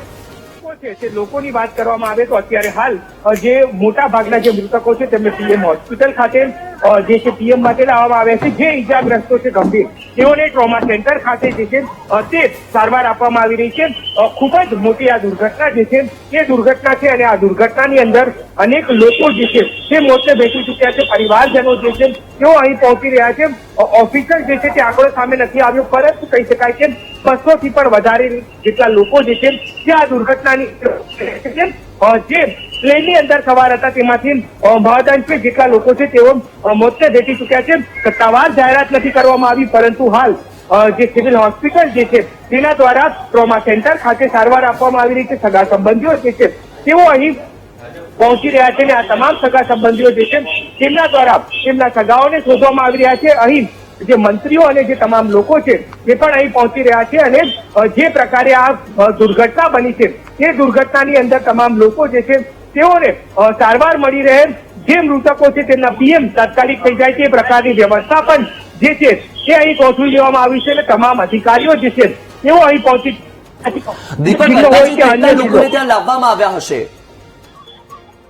છે તે લોકોની વાત કરવામાં આવે તો અત્યારે હાલ જે મોટા ભાગના જે મૃતકો છે તેમને પીએમ હોસ્પિટલ ખાતે જે છે પીએમ માટે લાવવામાં આવ્યા છે. જે ઈજાગ્રસ્તો છે ગંભીર તેઓને ટ્રોમા સેન્ટર ખાતે જે છે તે સારવાર આપવામાં આવી રહી છે. ખૂબ જ મોટી આ દુર્ઘટના જે છે એ દુર્ઘટના છે અને આ દુર્ઘટનાની અંદર અનેક લોકો જે છે તે મોતને ભેટી ચૂક્યા છે. પરિવારજનો જે છે તેઓ અહીં પહોંચી રહ્યા છે. ઓફિસર જે છે તે આંકડો સામે નથી આવ્યો, પરંતુ કહી શકાય કે 200 થી પણ વધારે જેટલા લોકો જે છે તે આ દુર્ઘટનાની જે પ્લેનની અંદર સવાર હતા તેમાંથી મહદઅંશે જેટલા લોકો છે તેઓ મોતને ભેટી ચૂક્યા છે. સત્તાવાર જાહેરાત નથી કરવામાં આવી, પરંતુ હાલ જે સિવિલ હોસ્પિટલ જે છે તેના દ્વારા ટ્રોમા સેન્ટર ખાતે સારવાર આપવામાં આવી રહી છે. સગા સંબંધીઓ જે છે તેઓ અહીં પહોંચી રહ્યા છે અને આ તમામ સગા સંબંધીઓ જે છે તેમના દ્વારા તેમના સગાઓને શોધવામાં આવી રહ્યા છે. અહીં જે મંત્રીઓ અને જે તમામ લોકો છે તે પણ અહીં પહોંચી રહ્યા છે અને જે પ્રકારે આ દુર્ઘટના બની છે તે દુર્ઘટનાની અંદર તમામ લોકો જે છે તેઓને સારવાર મળી રહે, જે મૃતકો છે તેમના પીએમ તાત્કાલિક થઈ જાય તે પ્રકારની વ્યવસ્થા પણ જે છે તે અહીં પહોંચી લેવામાં આવી છે અને તમામ અધિકારીઓ જે છે તેઓ અહીં પહોંચી દીપક, કેટલા લોકોને ત્યાં લાવવામાં આવ્યા હશે?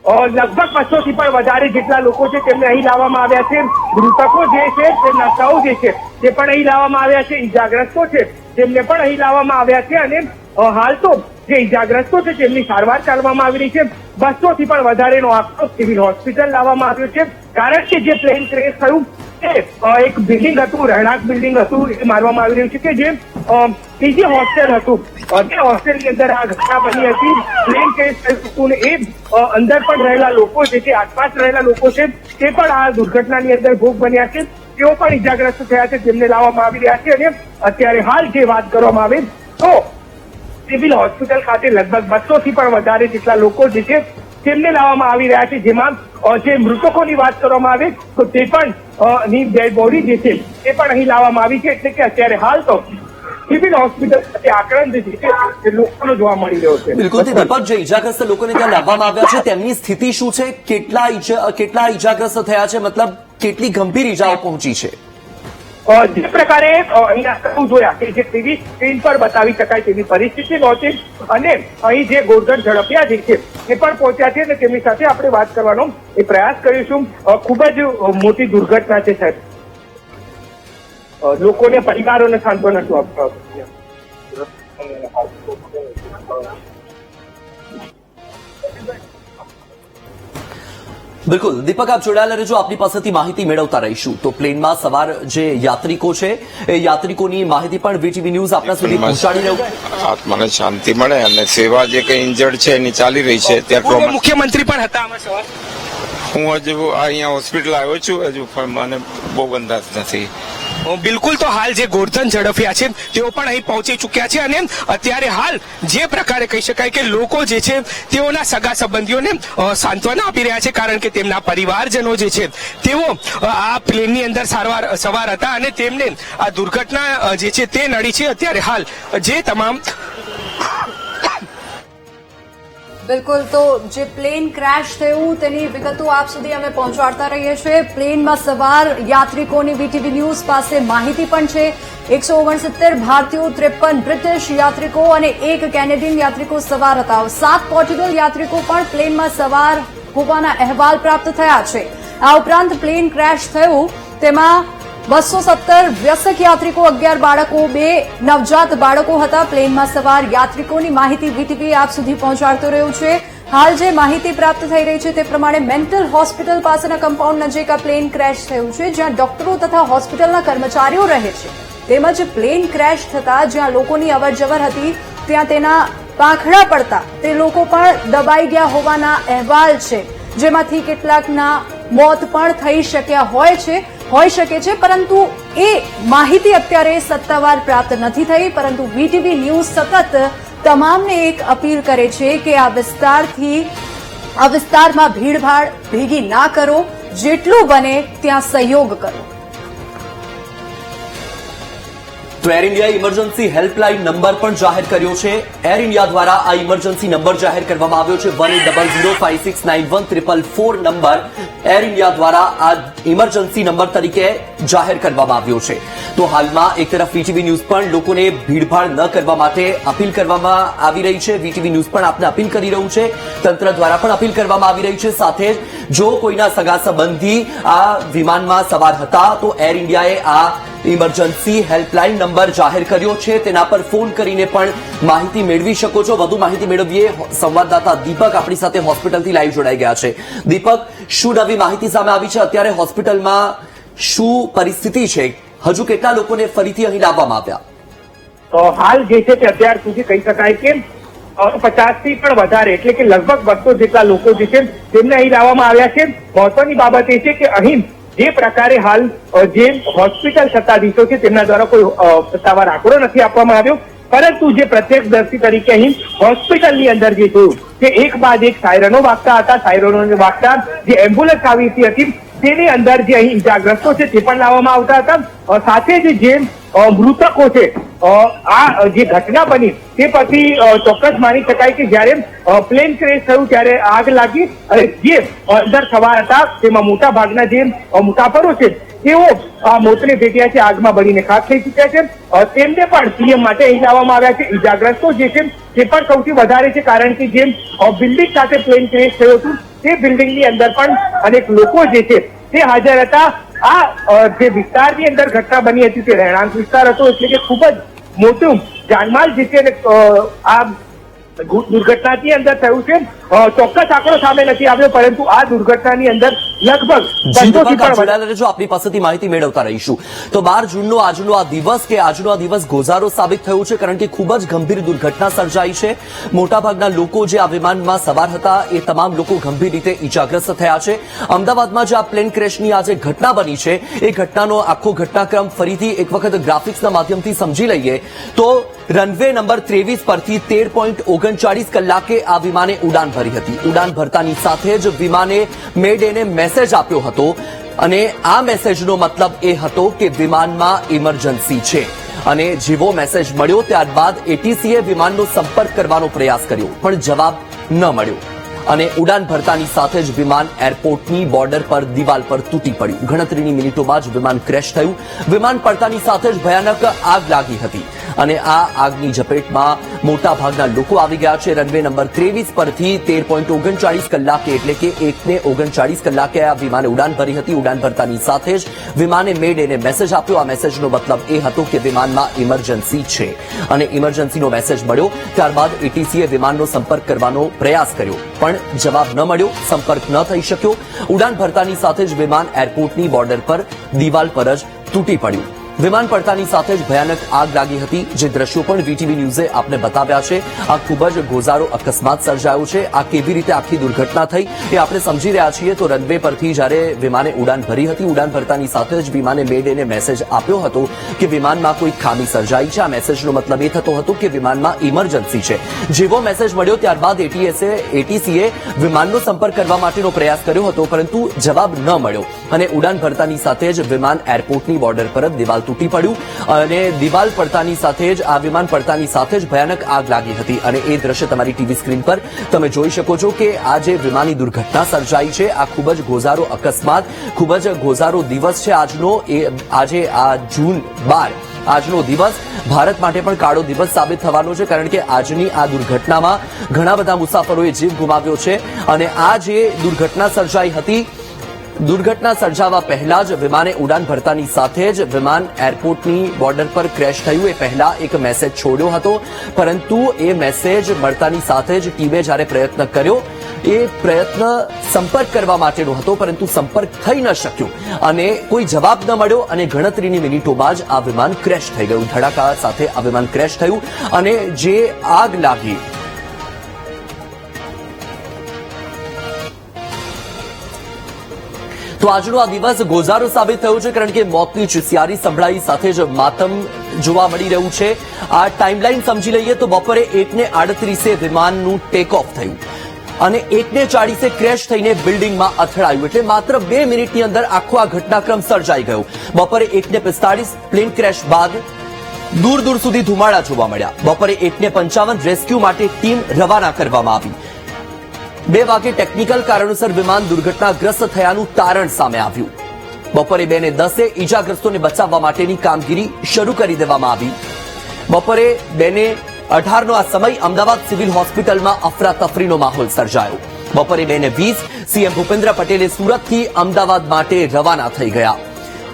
લગભગ 200 થી પણ વધારે જેટલા લોકો છે તેમને અહીં લાવવામાં આવ્યા છે. મૃતકો જે છે તેમના સૌ જે છે તે પણ અહીં લાવવામાં આવ્યા છે. ઈજાગ્રસ્તો છે તેમને પણ અહીં લાવવામાં આવ્યા છે અને હાલ તો જે ઈજાગ્રસ્તો છે તેમની સારવાર ચાલવામાં આવી રહી છે. 200 થી પણ વધારેનો આંકડો સિવિલ હોસ્પિટલ લાવવામાં આવ્યો છે, કારણ કે જે પ્લેન ક્રેશ થયું એક બિલ્ડિંગ હતું, રહેણાંક બિલ્ડિંગ હતું, એ માનવામાં આવી રહ્યું છે કે જે પીજી હોસ્ટેલ હતું, તે હોસ્ટેલની અંદર આ ઘટના બની હતી. પ્લેન ક્રેશ થયું હતું ને એ અંદર પણ રહેલા લોકો જે છે, આસપાસ રહેલા લોકો છે તે પણ આ દુર્ઘટનાની અંદર ભોગ બન્યા છે. તેઓ પણ ઈજાગ્રસ્ત થયા છે, તેમને લાવવામાં આવી રહ્યા છે અને અત્યારે હાલ જે વાત કરવામાં આવે તો સિવિલ હોસ્પિટલ ખાતે લગભગ 200 થી પણ વધારે જેટલા લોકો જે છે તેમને લાવવામાં આવી રહ્યા છે. જેમાં જે મૃતકોની વાત કરવામાં આવે તો તે પણ ની ડેડ બોડી જે છે તે પણ અહીં લાવવામાં આવી છે. એટલે કે અત્યારે હાલ તો સિવિલ હોસ્પિટલ ખાતે આક્રંદ જે છે તે લોકોનો જોવા મળી રહ્યો છે. બિલકુલ દીપક, જે ઈજાગ્રસ્ત લોકોને ત્યાં લાવવામાં આવ્યા છે તેમની સ્થિતિ શું છે? કેટલા ઈજાગ્રસ્ત થયા છે? મતલબ કેટલી ગંભીર ઈજાઓ પહોંચી છે? જે પ્રકારે અહીંયા જોયા કે જે ટીવી સ્ક્રીન પર બતાવી શકાય તેવી પરિસ્થિતિ નહોતી અને અહીં જે ગોરધન ઝડપિયા જે છે એ પણ પહોંચ્યા છે અને તેમની સાથે આપણે વાત કરવાનો એ પ્રયાસ કરીશું. ખૂબ જ મોટી દુર્ઘટના છે સાહેબ. લોકોને પરિવારોને સાંત્વના શું આપવા? બિલકુલ દીપક, આપ જોડાયેલા રહેજો, આપની પાસેથી માહિતી મેળવતા રહીશું. તો પ્લેનમાં સવાર જે યાત્રિકો છે એ યાત્રિકોની માહિતી પણ વીટીવી ન્યૂઝ આપના સુધી પહોંચાડી રહ્યું. આત્માને શાંતિ મળે અને સેવા જે કઈ ઇન્જર્ડ છે એની ચાલી રહી છે. પૂર્વ મુખ્યમંત્રી પણ હતા આમાં સવાર. હું હજુ અહીંયા હોસ્પિટલ આવ્યો છું, હજુ મને બહુ અંદાજ નથી. બિલકુલ, તો હાલ જે ગોરધન ઝડફિયા છે તેઓ પણ અહીં પહોંચી ચૂક્યા છે અને અત્યારે હાલ જે પ્રકારે કહી શકાય કે લોકો જે છે તેઓના સગા સંબંધીઓને સાંત્વના આપી રહ્યા છે, કારણ કે તેમના પરિવારજનો જે છે તેઓ આ પ્લેનની અંદર સવાર હતા અને તેમને આ દુર્ઘટના જે છે તે નડી છે. અત્યારે હાલ જે તમામ બિલકુલ, તો જે પ્લેન ક્રેશ થયું તેની વિગતો આપ સુધી અમે પહોંચાડતા રહીએ છીએ. પ્લેનમાં સવાર યાત્રિકોની વીટીવી ન્યૂઝ પાસે માહિતી પણ છે. 169 ભારતીયો, 53 બ્રિટિશ યાત્રિકો અને 1 કેનેડિયન યાત્રિકો સવાર હતા. 7 પોર્ટુગલ યાત્રિકો પણ પ્લેનમાં સવાર હોવાના અહેવાલ પ્રાપ્ત થયા છે. આ ઉપરાંત પ્લેન ક્રેશ થયું તેમાં 217 વ્યસ્ક યાત્રિકો, 11 બાળકો, 2 નવજાત બાળકો હતા. પ્લેનમાં સવાર યાત્રિકોની માહિતી વીટીવી આપ સુધી પહોંચાડતો રહ્યું છે. હાલ જે માહિતી પ્રાપ્ત થઈ રહી છે તે પ્રમાણે મેન્ટલ હોસ્પિટલ પાસેના કમ્પાઉન્ડ નજીક આ પ્લેન ક્રેશ થયું છે, જ્યાં ડોક્ટરો તથા હોસ્પિટલના કર્મચારીઓ રહે છે. તેમજ પ્લેન ક્રેશ થતા જ્યાં લોકોની અવરજવર હતી ત્યાં તેના પાંખડા પડતા તે લોકો પણ દબાઈ ગયા હોવાના અહેવાલ છે, જેમાંથી કેટલાકના મોત પણ થઈ શક્યા હોઈ શકે છે, પરંતુ એ માહિતી અત્યારે સત્તાવાર પ્રાપ્ત નથી થઈ. પરંતુ વીટીવી ન્યૂઝ સતત તમામને એક અપીલ કરે છે કે આ વિસ્તારમાં ભીડભાડ ભેગી ના કરો, જેટલું બને ત્યાં સહયોગ કરો. તો એર ઇન્ડિયાએ ઇમરજન્સી હેલ્પલાઇન નંબર પણ જાહેર કર્યો છે. એર ઇન્ડિયા દ્વારા આ ઇમરજન્સી નંબર જાહેર કરવામાં આવ્યો છે. 1800569144 નંબર એર ઇન્ડિયા દ્વારા આ ઇમરજન્સી નંબર તરીકે જાહેર કરવામાં આવ્યો છે. તો હાલમાં એક તરફ વીટીવી ન્યૂઝ પણ લોકોને ભીડભાડ ન કરવા માટે અપીલ કરવામાં આવી રહી છે. વીટીવી ન્યૂઝ પણ આપને અપીલ કરી રહ્યું છે. તંત્ર દ્વારા પણ અપીલ કરવામાં આવી રહી છે. સાથે જ જો કોઈના સગા સંબંધી આ વિમાનમાં સવાર હતા તો એર ઇન્ડિયાએ આ ઇમરજન્સી હેલ્પલાઇન નંબર જાહેર કર્યો છે. તેના પર ફોન કરીને પણ માહિતી મેળવી શકો છો. વધુ માહિતી મેળવીએ. સંવાદદાતા દીપક આપણી સાથે હોસ્પિટલથી લાઈવ જોડાઈ ગયા છે. દીપક, શું નવી માહિતી સામે આવી છે? અત્યારે હોસ્પિટલમાં શું પરિસ્થિતિ છે? હજુ કેટલા લોકોને ફરીથી અહીં લાવવામાં આવ્યા? હાલ જે છે તે અત્યાર સુધી કહી શકાય કે 50 થી પણ વધારે, એટલે કે લગભગ 200 જેટલા લોકો જે છે તેમને અહીં લાવવામાં આવ્યા છે. મહત્વની બાબત એ છે કે અહીં જે પ્રકારે હાલ જે હોસ્પિટલ સત્તાધીશો છે તેમના દ્વારા કોઈ સત્તાવાર આંકડો નથી આપવામાં આવ્યો, પરંતુ જે પ્રત્યક્ષદર્શી તરીકે અહીં હોસ્પિટલની અંદર જે જોયું કે એક બાદ એક સાયરનો વાગતા હતા. સાયરનો વાગતા જે એમ્બ્યુલન્સ આવી હતી તેની અંદર જે અહીં ઇજાગ્રસ્તો છે તે પણ લાવવામાં આવતા હતા. સાથે જ જે મૃતકો છે, આ જે ઘટના બની તે પછી ચોક્કસ માની શકાય કે જયારે પ્લેન ક્રેશ થયું ત્યારે આગ લાગી અને જે અંદર સવાર હતા તેમાં મોટા ભાગના જે મુસાફરો છે તેઓ મોતને ભેટ્યા છે, આગમાં બળીને ખાખ થઈ ચૂક્યા છે. તેમને પણ સીએમ માટે અહીં લાવવામાં આવ્યા છે. ઇજાગ્રસ્તો જે છે તે પણ સૌથી વધારે છે, કારણ કે જે બિલ્ડિંગ સાથે પ્લેન ક્રેશ થયું હતું તે બિલ્ડિંગની અંદર પણ અનેક લોકો જે છે તે હાજર હતા. આ જે વિસ્તારની અંદર ઘટના બની હતી તે રહેણાંક વિસ્તાર હતો, એટલે કે ખૂબ જ મોટું જાનમાલ જે છે આ દુર્ઘટનાની અંદર થયું છે. ચોક્કસ આંકડો સામે નથી આવ્યો, પરંતુ આ દુર્ઘટનાની અંદર લગભગ 200 થી પણ જો આપણી પાસેથી માહિતી મેળવતા રહીશું. તો 12 જૂનનો આજનો આ દિવસ ગોઝારો સાબિત થયો છે, કારણ કે ખૂબ જ ગંભીર દુર્ઘટના સર્જાઈ છે. મોટાભાગના લોકો જે આ વિમાનમાં સવાર હતા એ તમામ લોકો ગંભીર રીતે ઇજાગ્રસ્ત થયા છે. અમદાવાદમાં જે આ પ્લેન ક્રેશની આજે ઘટના બની છે એ ઘટનાનો આખો ઘટનાક્રમ ફરીથી એક વખત ગ્રાફિક્સના માધ્યમથી સમજી લઈએ તો રનવે નંબર 23 પરથી 13.39 કલાકે આ વિમાને ઉડાન ભરી હતી. ઉડાન ભરતાની સાથે જ વિમાને મે ડેને મેસેજ આપ્યો હતો અને આ મેસેજનો મતલબ એ હતો કે વિમાનમાં ઇમરજન્સી છે. અને જેવો મેસેજ મળ્યો ત્યારબાદ એટીસીએ વિમાનનો સંપર્ક કરવાનો પ્રયાસ કર્યો, પણ જવાબ ન મળ્યો અને ઉડાન ભરતાની સાથે જ વિમાન એરપોર્ટની બોર્ડર પર દિવાલ પર તૂટી પડ્યું. ગણતરીની મિનિટોમાં જ વિમાન ક્રેશ થયું. વિમાન પડતાની સાથે જ ભયાનક આગ લાગી હતી અને આ આગની ઝપેટમાં મોટા ભાગના લોકો આવી ગયા છે. રનવે નંબર 23 પરથી 13.39 કલાકે એટલે કે 1:39 કલાકે આ વિમાને ઉડાન ભરી હતી. ઉડાન ભરતાની સાથે જ વિમાને મે ડેને મેસેજ આપ્યો. આ મેસેજનો મતલબ એ હતો કે વિમાનમાં ઇમરજન્સી છે અને ઇમરજન્સીનો મેસેજ મળ્યો ત્યારબાદ એટીસીએ વિમાનનો સંપર્ક કરવાનો પ્રયાસ કર્યો, પણ જવાબ ન મળ્યો, સંપર્ક ન થઈ શક્યો. ઉડાન ભરતાની સાથે જ વિમાન એરપોર્ટની બોર્ડર પર દિવાલ પર જ તૂટી પડ્યું. વિમાન પડતાની સાથે જ ભયાનક આગ લાગી હતી, જે દ્રશ્યો પણ વીટીવી ન્યૂઝે આપને બતાવ્યા છે. આ ખૂબ જ ગોઝારો અકસ્માત સર્જાયો છે. આ કેવી રીતે આખી દુર્ઘટના થઈ એ આપણે સમજી રહ્યા છીએ. તો રનવે પરથી જ્યારે વિમાને ઉડાન ભરી હતી, ઉડાન ભરતાની સાથે જ વિમાને મે ડેને મેસેજ આપ્યો હતો કે વિમાનમાં કોઈ ખામી સર્જાઈ છે. આ મેસેજનો મતલબ એ થતો હતો કે વિમાનમાં ઇમરજન્સી છે. જેવો મેસેજ મળ્યો ત્યારબાદ એટીસીએ વિમાનનો સંપર્ક કરવા માટેનો પ્રયાસ કર્યો હતો, પરંતુ જવાબ ન મળ્યો અને ઉડાન ભરતાની સાથે જ વિમાન એરપોર્ટની બોર્ડર પર જ દિવાલ તૂટી પડ્યું અને દિવાલ પડતાની સાથે જ આ વિમાન પડતાની સાથે જ ભયાનક આગ લાગી હતી. અને એ દ્રશ્ય તમારી ટીવી સ્ક્રીન પર તમે જોઈ શકો છો કે આ જે વિમાની દુર્ઘટના સર્જાઈ છે, આ ખૂબ જ ગોઝારો અકસ્માત, ખૂબ જ ગોઝારો દિવસ છે આજનો. આજે આ જૂન 12 આજનો દિવસ ભારત માટે પણ કાળો દિવસ સાબિત થવાનો છે, કારણ કે આજની આ દુર્ઘટનામાં ઘણા બધા મુસાફરોએ જીવ ગુમાવ્યો છે. અને આ જે દુર્ઘટના સર્જાઈ હતી, દુર્ઘટના સર્જાવા પહેલા જ વિમાને ઉડાન ભરતાની સાથે જ વિમાન એરપોર્ટની બોર્ડર પર ક્રેશ થયું એ પહેલા એક મેસેજ છોડ્યો હતો, પરંતુ એ મેસેજ મળતાની સાથે જ ટીમે જ્યારે પ્રયત્ન કર્યો, એ પ્રયત્ન સંપર્ક કરવા માટેનો હતો, પરંતુ સંપર્ક થઈ ન શક્યો અને કોઈ જવાબ ન મળ્યો અને ગણતરીની મિનિટોમાં જ આ વિમાન ક્રેશ થઈ ગયું. ધડાકા સાથે આ વિમાન ક્રેશ થયું અને જે આગ લાગી, તો આજનો આ દિવસ ગોઝારો સાબિત થયો છે, કારણ કે મોતની ચિસિયારી સંભળાઈ સાથે જ માતમ જોવા મળી રહ્યું છે. આ ટાઈમલાઈન સમજી લઈએ તો બપોરે 1:38 વિમાનનું ટેક ઓફ થયું અને 1:40 ક્રેશ થઈને બિલ્ડિંગમાં અથડાયું. એટલે માત્ર 2 મિનિટની અંદર આખો આ ઘટનાક્રમ સર્જાઈ ગયો. બપોરે 1:45 પ્લેન ક્રેશ બાદ દૂર દૂર સુધી ધુમાડા જોવા મળ્યા. બપોરે 1:55 રેસ્ક્યુ માટે ટીમ રવાના કરવામાં આવી. 2 વાગે ટેકનિકલ કારણોસર વિમાન દુર્ઘટનાગ્રસ્ત થયાનું તારણ સામે આવ્યું. બપોરે 2:10 ઈજાગ્રસ્તોને બચાવવા માટેની કામગીરી શરૂ કરી દેવામાં આવી. બપોરે 2:18 આ સમય અમદાવાદ સિવિલ હોસ્પિટલમાં અફરાતફરીનો માહોલ સર્જાયો. બપોરે 2:20 સીએમ ભૂપેન્દ્ર પટેલે સુરતથી અમદાવાદ માટે રવાના થઈ ગયા.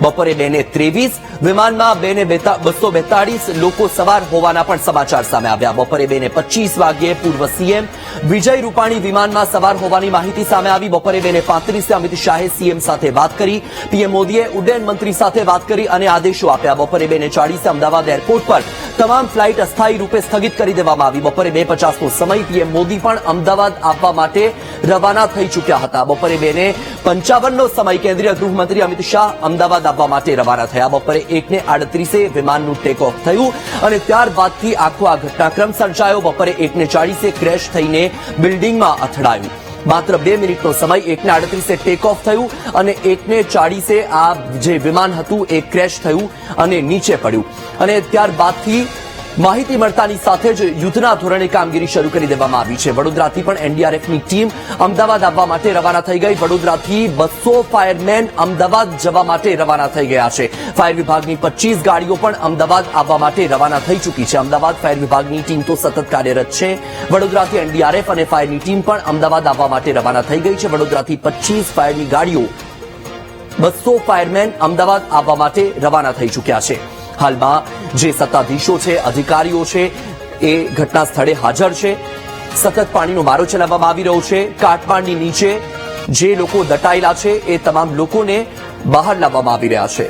બપોરે 2:23 વિમાનમાં 242 લોકો સવાર હોવાના પણ સમાચાર સામે આવ્યા. બપોરે 2:25 વાગ્યે પૂર્વ સીએમ વિજય રૂપાણી વિમાનમાં સવાર હોવાની માહિતી સામે આવી. બપોરે 2:35 અમિત શાહે સીએમ સાથે વાત કરી. પીએમ મોદીએ ઉડ્ડયન મંત્રી સાથે વાત કરી અને આદેશો આપ્યા. બપોરે 2:40 અમદાવાદ એરપોર્ટ પર તમામ ફ્લાઇટ અસ્થાયી રૂપે સ્થગિત કરી દેવામાં આવી. બપોરે 2:50નો સમય પીએમ મોદી પણ અમદાવાદ આવવા માટે રવાના થઈ ચૂક્યા હતા. બપોરે 2:55નો સમય કેન્દ્રીય ગૃહમંત્રી અમિત શાહ અમદાવાદ આવવા માટે રવાના થયા. બપોરે 1:38 વિમાનનું ટેક ઓફ થયું અને ત્યારબાદથી આખો આ ઘટનાક્રમ સર્જાયો. બપોરે 1:40 ક્રેશ થઈને બિલ્ડિંગમાં અથડાયું. માત્ર 2 મિનિટનો સમય, 1:38 ટેક ઓફ થયું અને 1:40 આ જે વિમાન હતું એ ક્રેશ થયું અને નીચે પડ્યું. અને ત્યારબાદથી માહિતી મળતાની સાથે જ યુદ્ધના ધોરણે કામગીરી શરૂ કરી દેવામાં આવી છે. વડોદરાથી પણ એનડીઆરએફની ટીમ અમદાવાદ આવવા માટે રવાના થઈ ગઈ. વડોદરાથી 200 ફાયરમેન અમદાવાદ જવા માટે રવાના થઈ ગયા છે. ફાયર વિભાગની 25 ગાડીઓ પણ અમદાવાદ આવવા માટે રવાના થઈ ચૂકી છે. અમદાવાદ ફાયર વિભાગની ટીમ તો સતત કાર્યરત છે. વડોદરાથી એનડીઆરએફ અને ફાયરની ટીમ પણ અમદાવાદ આવવા માટે રવાના થઈ ગઈ છે. વડોદરાથી 25 ફાયરની ગાડીઓ, 200 ફાયરમેન અમદાવાદ આવવા માટે રવાના થઈ ચૂક્યા છે. હાલમાં જે સત્તાધીશો છે, અધિકારીઓ છે, એ ઘટના સ્થળે હાજર છે. સતત પાણીનો મારો ચલાવવામાં આવી રહ્યો છે. કાટમાળની નીચે જે લોકો દટાયેલા છે એ તમામ લોકોને બહાર લાવવામાં આવી રહ્યા છે.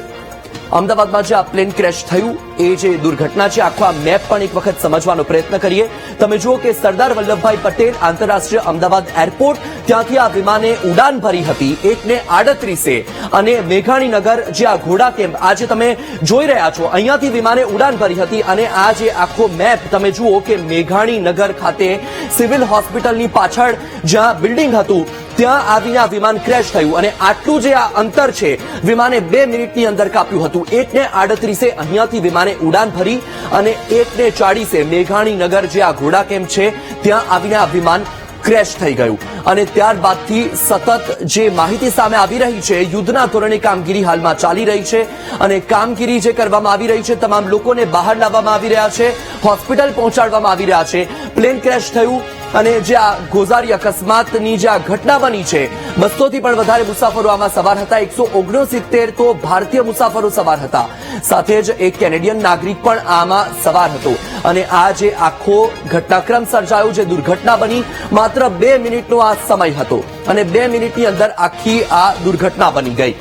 અમદાવાદમાં જે આ પ્લેન ક્રેશ થયું એ જે દુર્ઘટના છે, આખો આ મેપ પણ એક વખત સમજવાનો પ્રયત્ન કરીએ. તમે જુઓ કે સરદાર વલ્લભભાઈ પટેલ આંતરરાષ્ટ્રીય અમદાવાદ એરપોર્ટ, ત્યાંથી આ વિમાને ઉડાન ભરી હતી 1:38 અને મેઘાણીનગર જે આ ઘોડા કેમ્પ આજે તમે જોઈ રહ્યા છો, અહીંયાથી વિમાને ઉડાન ભરી હતી. અને આ જે આખો મેપ તમે જુઓ કે મેઘાણીનગર ખાતે સિવિલ હોસ્પિટલની પાછળ જ્યાં બિલ્ડિંગ હતું ત્યાં આવીને આ વિમાન ક્રેશ થયું અને આટલું જે આ અંતર છે વિમાને 2 મિનિટની અંદર કાપ્યું હતું. 1:38 અહીંયાથી વિમાને ઉડાન ભરી અને 1:40 મેઘાણીનગર જે આ ઘોડા કેમ્પ છે ત્યાં આવીને આ વિમાન ક્રેશ થઈ ગયું. અને ત્યારબાદથી સતત જે માહિતી સામે આવી રહી છે, યુદ્ધના ધોરણે કામગીરી હાલમાં ચાલી રહી છે અને કામગીરી જે કરવામાં આવી રહી છે, તમામ લોકોને બહાર લાવવામાં આવી રહ્યા છે, હોસ્પિટલ પહોંચાડવામાં આવી રહ્યા છે. પ્લેન ક્રેશ થયું અને જે આ ગોઝારી અકસ્માતની જે આ ઘટના બની છે, 200 થી પણ વધારે મુસાફરો આમાં સવાર હતા. 169 તો ભારતીય મુસાફરો સવાર હતા. સાથે જ એક કેનેડિયન નાગરિક પણ આમાં સવાર હતો. અને આ જે આખો ઘટનાક્રમ સર્જાયો, જે દુર્ઘટના બની, માત્ર 2 મિનિટનો આ સમય હતો અને 2 મિનિટની અંદર આખી આ દુર્ઘટના બની ગઈ.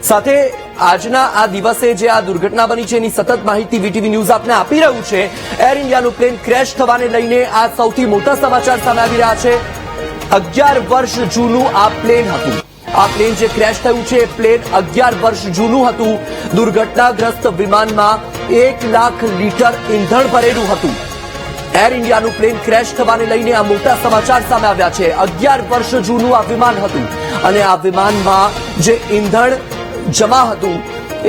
સાથે આજના આ દિવસે જે આ દુર્ઘટના બની છે એની સતત માહિતી વીટીવી ન્યૂઝ આપને આપી રહ્યું છે. એર ઇન્ડિયાનું પ્લેન ક્રેશ થવાને લઈને આ સૌથી મોટા સમાચાર સામે આવી રહ્યા છે. 11 વર્ષ જૂનું આ પ્લેન હતું. આ પ્લેન જે ક્રેશ થયું છે એ પ્લેન 11 વર્ષ જૂનું હતું. દુર્ઘટનાગ્રસ્ત વિમાનમાં 1 લાખ લીટર ઈંધણ ભરેલું હતું. એર ઇન્ડિયાનું પ્લેન ક્રેશ થવાને લઈને આ મોટા સમાચાર સામે આવ્યા છે. 11 વર્ષ જૂનું આ વિમાન હતું અને આ વિમાનમાં જે ઈંધણ જમા હતું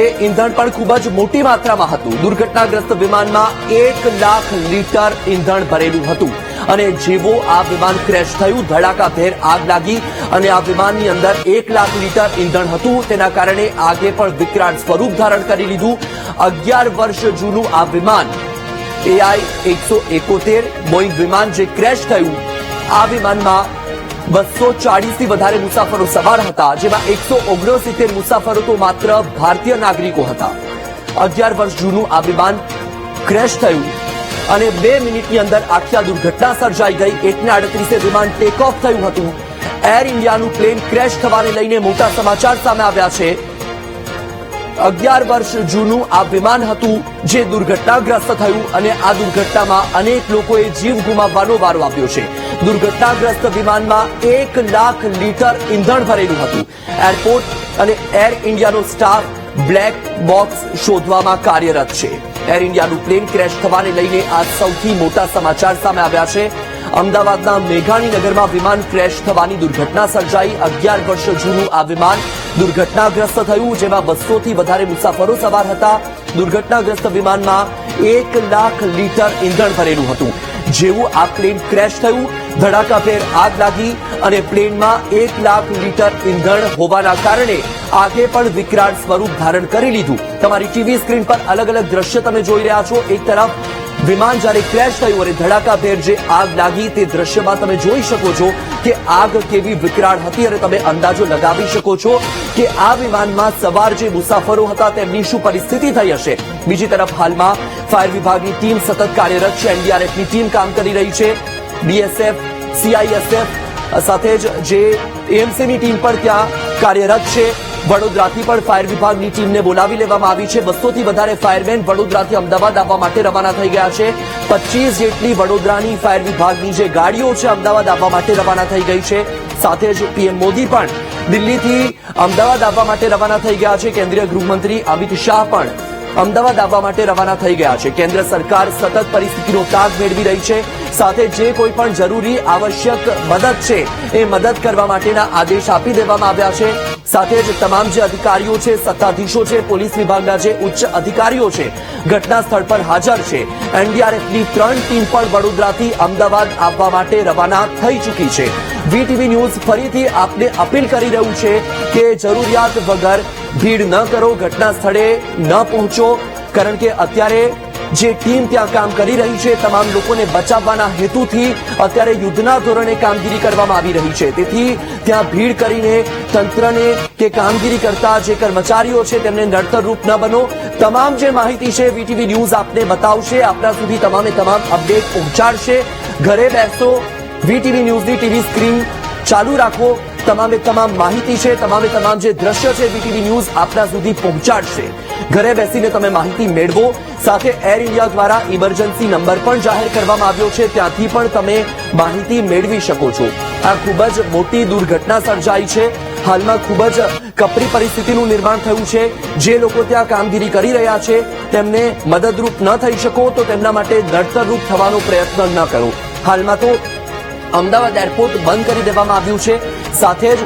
એ ઈંધણ પણ ખૂબ જ મોટી માત્રામાં હતું. દુર્ઘટનાગ્રસ્ત વિમાનમાં 1 લાખ લીટર ઈંધણ ભરેલું હતું અને જેવો આ વિમાન ક્રેશ થયું ધડાકાભેર આગ લાગી અને આ વિમાનની અંદર 1 લાખ લીટર ઈંધણ હતું. તેના કારણે આગે પણ વિકરાળ સ્વરૂપ ધારણ કરી લીધું. 11 વર્ષ જૂનું આ વિમાન AI-171 બોઈંગ વિમાન જે ક્રેશ થયું, આ વિમાનમાં 240 થી વધારે મુસાફરો સવાર હતા, જેમાં 169 મુસાફરો તો માત્ર ભારતીય નાગરિકો હતા. 11 વર્ષ જૂનું આ વિમાન ક્રેશ થયું અને 2 મિનિટની અંદર આખી દુર્ઘટના સર્જાઈ ગઈ. 1:38 વિમાન ટેક ઓફ થયું હતું. એર ઇન્ડિયાનું પ્લેન ક્રેશ થવાને લઈને મોટા સમાચાર સામે આવ્યા છે. 11 વર્ષ જૂનું આ વિમાન હતું જે દુર્ઘટનાગ્રસ્ત થયું અને આ દુર્ઘટનામાં અનેક લોકોએ જીવ ગુમાવવાનો વારો આવ્યો છે. દુર્ઘટનાગ્રસ્ત વિમાનમાં 1 લાખ લીટર ઈંધણ ભરેલું હતું. એરપોર્ટ અને એર ઇન્ડિયાનો સ્ટાફ બ્લેક બોક્સ શોધવામાં કાર્યરત છે. એર ઇન્ડિયાનું પ્લેન ક્રેશ થવાને લઈને આ સૌથી મોટા સમાચાર સામે આવ્યા છે. અમદાવાદના મેઘાણીનગરમાં વિમાન ક્રેશ થવાની દુર્ઘટના સર્જાઈ. 11 વર્ષ જૂનું આ વિમાન દુર્ઘટનાગ્રસ્ત થયું, જેમાં 200 થી વધારે મુસાફરો સવાર હતા. દુર્ઘટનાગ્રસ્ત વિમાનમાં 1 લાખ લીટર ઈંધણ ભરેલું હતું. જેવું આ પ્લેન ક્રેશ થયું ધડાકાભેર આગ લાગી અને પ્લેનમાં 1 લાખ લીટર ઈંધણ હોવાના કારણે આગે પણ વિકરાળ સ્વરૂપ ધારણ કરી લીધું. તમારી ટીવી સ્ક્રીન પર અલગ અલગ દ્રશ્ય તમે જોઈ રહ્યા છો. એક તરફ વિમાન જ્યારે ક્રેશ થયું અને ધડાકાભેર જે આગ લાગી તે દ્રશ્યમાં તમે જોઈ શકો છો કે આગ કેવી વિકરાળ હતી અને તમે અંદાજો લગાવી શકો છો કે આ વિમાનમાં સવાર જે મુસાફરો હતા તેમની શું પરિસ્થિતિ થઈ હશે. બીજી તરફ હાલમાં ફાયર વિભાગની ટીમ સતત કાર્યરત છે. એનડીઆરએફની ટીમ કામ કરી રહી છે. બીએસએફ, CISF સાથે જ જે એએમસીની ટીમ પણ ત્યાં કાર્યરત છે. વડોદરાથી પણ ફાયર વિભાગની ટીમને બોલાવી લેવામાં આવી છે. 200 થી વધારે ફાયરમેન વડોદરાથી અમદાવાદ આવવા માટે રવાના થઈ ગયા છે. 25 જેટલી વડોદરાની ફાયર વિભાગની જે ગાડીઓ છે અમદાવાદ આવવા માટે રવાના થઈ ગઈ છે. સાથે જ પીએમ મોદી પણ દિલ્હીથી અમદાવાદ આવવા માટે રવાના થઈ ગયા છે. કેન્દ્રીય ગૃહમંત્રી અમિત શાહ પણ અમદાવાદ આવવા માટે રવાના થઈ ગયા છે. કેન્દ્ર સરકાર સતત પરિસ્થિતિનો તાગ મેળવી રહી છે. સાથે જે કોઈ પણ જરૂરી આવશ્યક મદદ છે એ મદદ કરવા માટેના આદેશ આપી દેવામાં આવ્યા છે. સાથે જ તમામ જે અધિકારીઓ છે, સત્તાધીશો છે, પોલીસ વિભાગના જે ઉચ્ચ અધિકારીઓ છે ઘટના સ્થળ પર હાજર છે. એનડીઆરએફની 3 ટીમ પણ વડોદરાથી અમદાવાદ આવવા માટે રવાના થઈ ચૂકી છે. વીટીવી ન્યૂઝ ફરીથી આપને અપીલ કરી રહ્યું છે કે જરૂરિયાત વગર ભીડ ન કરો, ઘટના સ્થળે ન પહોંચો, કારણ કે અત્યારે જે ટીમ ત્યાં કામ કરી રહી છે તમામ લોકોને બચાવવાના હેતુથી અત્યારે યુદ્ધના ધોરણે કામગીરી કરવામાં આવી રહી છે. તેથી ત્યાં ભીડ કરીને તંત્રને કે કામગીરી કરતા જે કર્મચારીઓ છે તેમને નડતરરૂપ ન બનો. તમામ જે માહિતી છે વીટીવી ન્યૂઝ આપને બતાવશે, આપના સુધી તમામે તમામ અપડેટ પહોંચાડશે. ઘરે બેસો, વીટીવી ન્યૂઝની ટીવી સ્ક્રીન ચાલુ રાખો. તમામે તમામ માહિતી છે, તમામે તમામ જે દ્રશ્ય છે વીટીવી ન્યૂઝ આપના સુધી પહોંચાડશે. ઘરે બેસીને તમે માહિતી મેળવો. સાથે એર ઇન્ડિયા દ્વારા ઇમરજન્સી નંબર પણ જાહેર કરવામાં આવ્યો છે, ત્યાંથી પણ તમે માહિતી મેળવી શકો છો. આ ખૂબ જ મોટી દુર્ઘટના સર્જાઈ છે. હાલમાં ખૂબ જ કપરી પરિસ્થિતિનું નિર્માણ થયું છે. જે લોકો ત્યાં કામગીરી કરી રહ્યા છે તેમને મદદરૂપ ન થઈ શકો તો તેમના માટે નડતરરૂપ થવાનો પ્રયત્ન ન કરો. હાલમાં તો અમદાવાદ એરપોર્ટ બંધ કરી દેવામાં આવ્યું છે. સાથે જ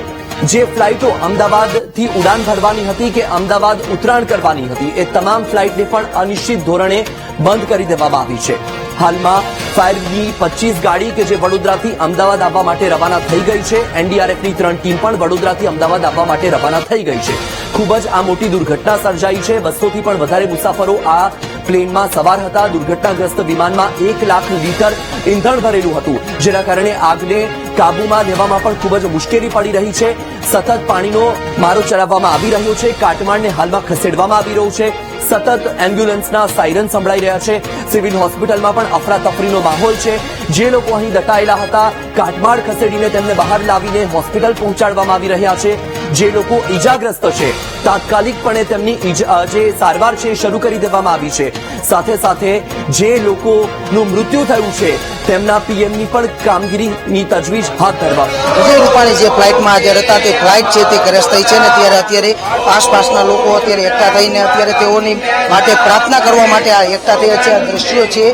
જે ફ્લાઇટો અમદાવાદથી ઉડાન ભરવાની હતી કે અમદાવાદ ઉતરાણ કરવાની હતી એ તમામ ફ્લાઇટને પણ અનિશ્ચિત ધોરણે બંધ કરી દેવામાં આવી છે. હાલમાં ફાયરની 25 ગાડી કે જે વડોદરાથી અમદાવાદ આવવા માટે રવાના થઈ ગઈ છે. એનડીઆરએફની 3 ટીમ પણ વડોદરાથી અમદાવાદ આવવા માટે રવાના થઈ ગઈ છે. ખૂબ જ આ મોટી દુર્ઘટના સર્જાઈ છે. 200 થી પણ વધારે મુસાફરો આ પ્લેનમાં સવાર હતા. દુર્ઘટનાગ્રસ્ત વિમાનમાં 1 લાખ લીટર ઈંધણ ભરેલું હતું, જેના કારણે આગને કાબુમાં લેવામાં પણ ખૂબ જ મુશ્કેલી પડી રહી છે. સતત પાણીનો મારો ચલાવવામાં આવી રહ્યો છે. કાટમાળને હાલમાં ખસેડવામાં આવી રહ્યું છે. સતત એમ્બ્યુલન્સના સાયરન સંભળાઈ રહ્યા છે. સિવિલ હોસ્પિટલમાં પણ અફરાતફરીનો માહોલ છે. જે લોકો અહીં દટાયેલા હતા કાટમાળ ખસેડીને તેમને બહાર લાવીને હોસ્પિટલ પહોંચાડવામાં આવી રહ્યા છે. જે લોકો ઈજાગ્રસ્ત છે તાત્કાલિકપણે તેમની જે સારવાર છે એ શરૂ કરી દેવામાં આવી છે. સાથે સાથે જે લોકોનું મૃત્યુ થયું છે તેમના પીએમની પણ કામગીરીની તજવીજ હાથ ધરવા. વિજય રૂપાણી જે ફ્લાઇટમાં હાજર હતા તે ફ્લાઇટ છે તે ક્રેશ થઈ છે ને અત્યારે આસપાસના લોકો અત્યારે એકઠા થઈને અત્યારે તેઓની માટે પ્રાર્થના કરવા માટે આ એકઠા થયા છે. આ દ્રશ્યો છે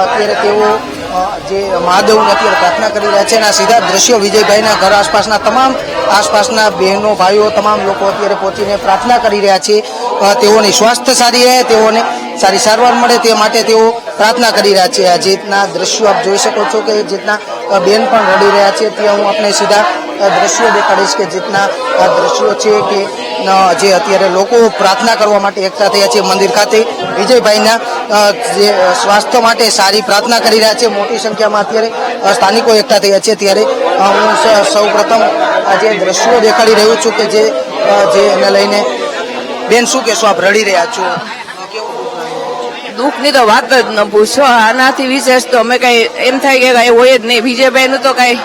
અત્યારે તેઓ જે મહાદેવને અત્યારે પ્રાર્થના કરી રહ્યા છે અને આ સીધા દ્રશ્યો વિજયભાઈના ઘર આસપાસના બહેનો ભાઈઓ તમામ લોકો અત્યારે પહોંચીને પ્રાર્થના કરી રહ્યા છે. તેઓની સ્વાસ્થ્ય સારી રહે, તેઓને સારી સારવાર મળે તે માટે તેઓ પ્રાર્થના કરી રહ્યા છે. આ જેટના દ્રશ્યો આપ જોઈ શકો છો કે જેટના બેન પણ રડી રહ્યા છે ત્યાં હું આપણે સીધા દ્રશ્યો દેખાડીશ કે જેટના દ્રશ્યો છે કે જે અત્યારે લોકો પ્રાર્થના કરવા માટે એકઠા થયા છે મંદિર ખાતે વિજયભાઈના જે સ્વાસ્થ્ય માટે સારી પ્રાર્થના કરી રહ્યા છે. મોટી સંખ્યામાં અત્યારે સ્થાનિકો એકઠા થયા છે. ત્યારે હું સૌ પ્રથમ જે દ્રશ્યો દેખાડી રહ્યો છું કે જે એને લઈને બેન શું કહેશો, આપ રડી રહ્યા છો? દુઃખની તો વાત જ ન પૂછો. આનાથી વિશેષ તો અમે કઈ એમ થાય કે કઈ હોય જ નહીં. વિજયભાઈ નું તો કઈ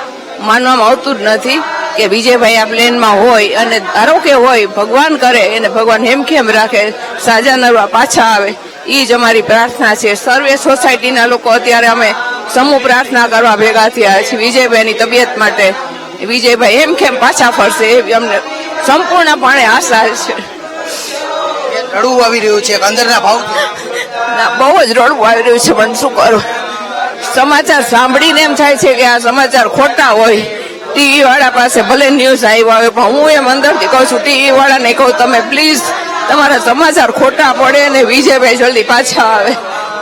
માનવામાં આવતું જ નથી કે વિજયભાઈ આ પ્લેનમાં હોય અને ધારો કે હોય, ભગવાન કરે એને ભગવાન હેમખેમ રાખે, સાજા નરવા પાછા આવે, એ જ અમારી પ્રાર્થના છે. સર્વે સોસાયટીના લોકો અત્યારે અમે સમૂહ પ્રાર્થના કરવા ભેગા થયા છીએ વિજયભાઈની તબિયત માટે. વિજયભાઈ હેમખેમ પાછા ફરશે એવી અમને સંપૂર્ણપણે આશા છે. રડવું આવી રહ્યું છે અંદરના ભાવ? બહુ જ રડવું આવી રહ્યું છે, પણ શું કરું. સમાચાર સાંભળીને એમ થાય છે કે આ સમાચાર ખોટા હોય. ટીવી વાળા પાસે ભલે ન્યૂઝ આવ્યો આવે પણ હું એમ અંદરથી કહું છું ટીવી વાળાને કહું તમે પ્લીઝ તમારા સમાચાર ખોટા પડે અને વિજયભાઈ જલ્દી પાછા આવે.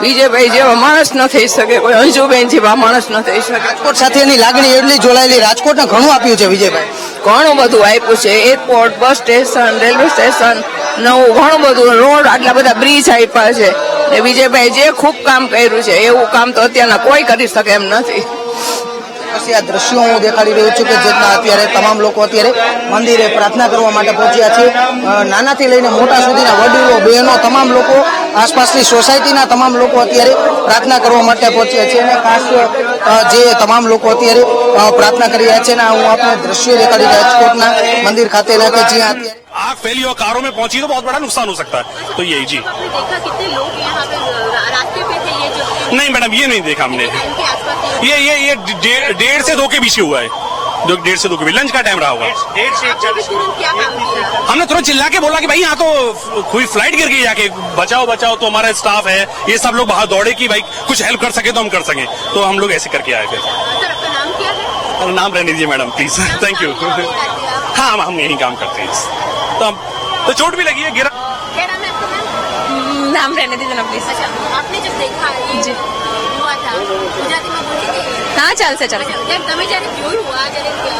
વિજયભાઈ જેવા માણસ ન થઈ શકે, કોઈ અંજુબેન જેવા માણસ ન થઈ શકે. રાજકોટ સાથેની લાગણી એટલી જોડાયેલી. રાજકોટને ઘણું આપ્યું છે વિજયભાઈ, ઘણું બધું આપ્યું છે. Airport, bus station, railway station, નવું ઘણું બધું, રોડ, આટલા બધા બ્રિજ આપ્યા છે. ને વિજયભાઈ જે ખૂબ કામ કર્યું છે એવું કામ તો અત્યારના કોઈ કરી શકે એમ નથી. આ દ્રશ્યો હું દેખાડી રહ્યો છું કે જેના અત્યારે તમામ લોકો અત્યારે મંદિરે પ્રાર્થના કરવા માટે પહોંચ્યા છે. નાનાથી લઈને મોટા સુધીના વડીલો, બહેનો, તમામ લોકો આસપાસની સોસાયટીના તમામ લોકો અત્યારે પ્રાર્થના કરવા માટે પહોંચ્યા છે અને ખાસ જે તમામ લોકો અત્યારે પ્રાર્થના કરી રહ્યા છે અને હું આપણે દ્રશ્યો દેખાડી રાજકોટના મંદિર ખાતેના કે જ્યાં आग फैली और कारों में पहुंची तो बहुत बड़ा नुकसान हो सकता है. तो यही जी देखा कितने लोग यहाँ पे रास्ते पे थे ये जो नहीं मैडम ये नहीं देखा हमने. ये 1.5 से 2 के बीच हुआ है. 1.5 से 2 के बीच लंच का टाइम रहा होगा. हमने तुरंत चिल्ला के बोला कि भाई यहाँ तो कोई फ्लाइट गिर गई, जाके बचाओ बचाओ. तो हमारा स्टाफ है ये सब लोग बाहर दौड़े कि भाई कुछ हेल्प कर सके तो हम कर सके. तो हम लोग ऐसे करके आए थे. नाम क्या है? नाम रहने दीजिए मैडम प्लीज. Thank you. हाँ हम यही काम करते हैं. तो चोट भी लगी है, गिरा. क्या नाम है आपका? નામ રહેને દીધું ના પ્લીઝ. अच्छा, आपने जब देखा ये हुआ था ગુજરાતીમાં બોલી હા ચાલશે ચાલશે. जब તમે જ્યારે જોયું આ જ્યારે શું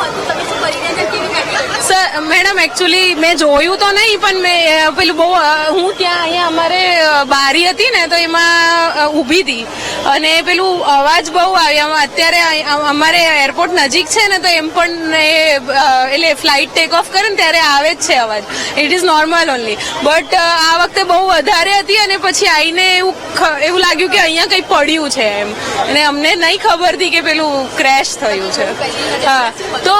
હતું, તમે શું કરી રહ્યા હતા, કેવી કાઢી? સર મેડમ એકચ્યુઅલી મેં જોયું તો નહીં પણ મેં પેલું બહુ હું ત્યાં અહીંયા અમારે બારી હતી ને તો એમાં ઊભી હતી અને પેલું અવાજ બહુ આવ્યા. અત્યારે અમારે એરપોર્ટ નજીક છે ને તો એમ પણ એટલે ફ્લાઇટ ટેક ઓફ કરે ને ત્યારે આવે જ છે અવાજ. It is normal only. But આ વખતે બહુ વધારે હતી અને પછી આવીને એવું લાગ્યું કે અહીંયા કંઈ પડ્યું છે એમ અને અમને નહીં ખબર હતી કે પેલું ક્રેશ થયું છે. હા તો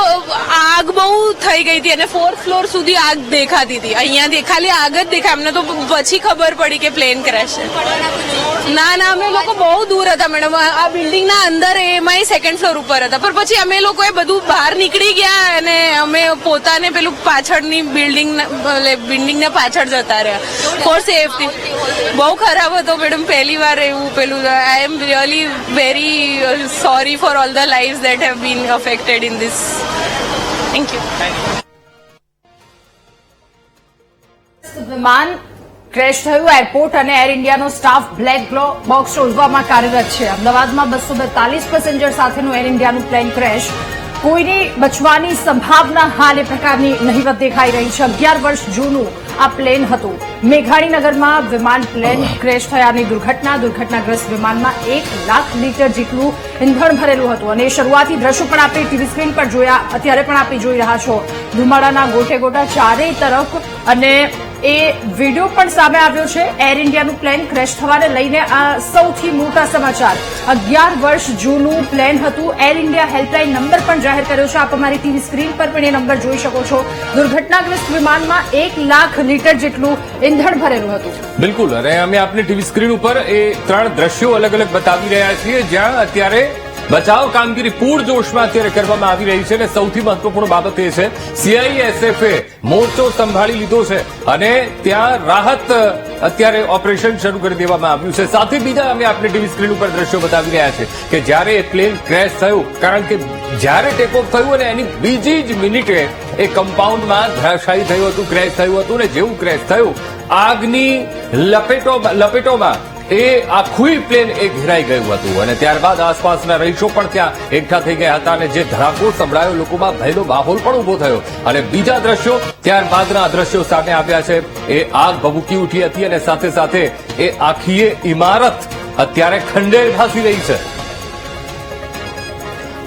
આગ બહુ થઈ ગઈ હતી અને 4th ફ્લોર સુધી આગ દેખાતી હતી. અહીંયાથી ખાલી આગ જ દેખાય. અમને તો પછી ખબર પડી કે પ્લેન ક્રેશ છે. ના અમે લોકો બહુ દૂર હતા મેડમ. આ બિલ્ડિંગના અંદર એમાંય 2nd ફ્લોર ઉપર હતા પણ પછી અમે લોકોએ બધું બહાર નીકળી ગયા અને અમે પોતાને પેલું પાછળની બિલ્ડિંગને પાછળ જતા રહ્યા ફોર સેફટી. બહુ ખરાબ હતો મેડમ. પહેલી વાર એવું પેલું. I am really very sorry for all the lives that have been affected in this. Thank you. વિમાન ક્રેશ થયું. એરપોર્ટ અને એર ઇન્ડિયાનો સ્ટાફ બ્લેક બોક્સ શોધવામાં કાર્યરત છે. અમદાવાદમાં 242 પેસેન્જર સાથેનું એર ઇન્ડિયાનું પ્લેન ક્રેશ. કોઈની બચવાની સંભાવના હાલ એ પ્રકારની નહિવત દેખાઈ રહી છે. 11 વર્ષ જૂનું આ પ્લેન હતું. મેઘાણીનગરમાં વિમાન પ્લેન ક્રેશ થયાની દુર્ઘટનાગ્રસ્ત વિમાનમાં 1 લાખ લીટર જેટલું ઇંધણ ભરેલું હતું અને શરૂઆતી દ્રશ્યો પણ આપણે ટીવી સ્ક્રીન પર જોયા, અત્યારે પણ આપણે જોઈ રહ્યા છો. ધુમાડાના ગોટે ગોટા ચારેય તરફ અને એ વિડીયો પણ સામે આવ્યો છે. એર ઇન્ડિયાનું પ્લેન ક્રેશ થવાને લઈને આ સૌથી મોટા સમાચાર. 11 વર્ષ જૂનું પ્લેન હતું. એર ઇન્ડિયા હેલ્પલાઇન નંબર પણ જાહેર કર્યો છે. આપ અમારી ટીવી સ્ક્રીન પર પણ એ નંબર જોઈ શકો છો. દુર્ઘટનાગ્રસ્ત વિમાનમાં 1 લાખ લીટર જેટલું ઈંધણ ભરેલું હતું. બિલકુલ, અને અમે આપની ટીવી સ્ક્રીન ઉપર એ 3 દ્રશ્યો અલગ અલગ બતાવી રહ્યા છીએ જ્યાં અત્યારે બચાવ કામગીરી પૂરજોશમાં અત્યારે કરવામાં આવી રહી છે અને સૌથી મહત્વપૂર્ણ બાબત એ છે સીઆઈએસએફે મોરચો સંભાળી લીધો છે અને ત્યાં રાહત અત્યારે ઓપરેશન શરૂ કરી દેવામાં આવ્યું છે. સાથે બીજા અમે આપની ટીવી સ્ક્રીન ઉપર દ્રશ્યો બતાવી રહ્યા છે કે જ્યારે એ પ્લેન ક્રેશ થયું, કારણ કે જ્યારે ટેક ઓફ થયું અને એની બીજી જ મિનિટે એ કમ્પાઉન્ડમાં ધરાશાયી થયું હતું, ક્રેશ થયું હતું અને જેવું ક્રેશ થયું આગની લપેટોમાં એ આખું પ્લેન ઘેરાઈ ગયું હતું અને ત્યારબાદ આસપાસના રહીશો પણ ત્યાં એકઠા થઈ ગયા હતા અને જે ધડાકો સંભળાયો લોકોમાં ભયનો માહોલ પણ ઉભો થયો. અને બીજા દ્રશ્યો ત્યારબાદના દ્રશ્યો સામે આવ્યા છે. એ આગ ભભૂકી ઉઠી હતી અને સાથે સાથે એ આખી ઇમારત અત્યારે ખંડેર ઘાસી રહી છે.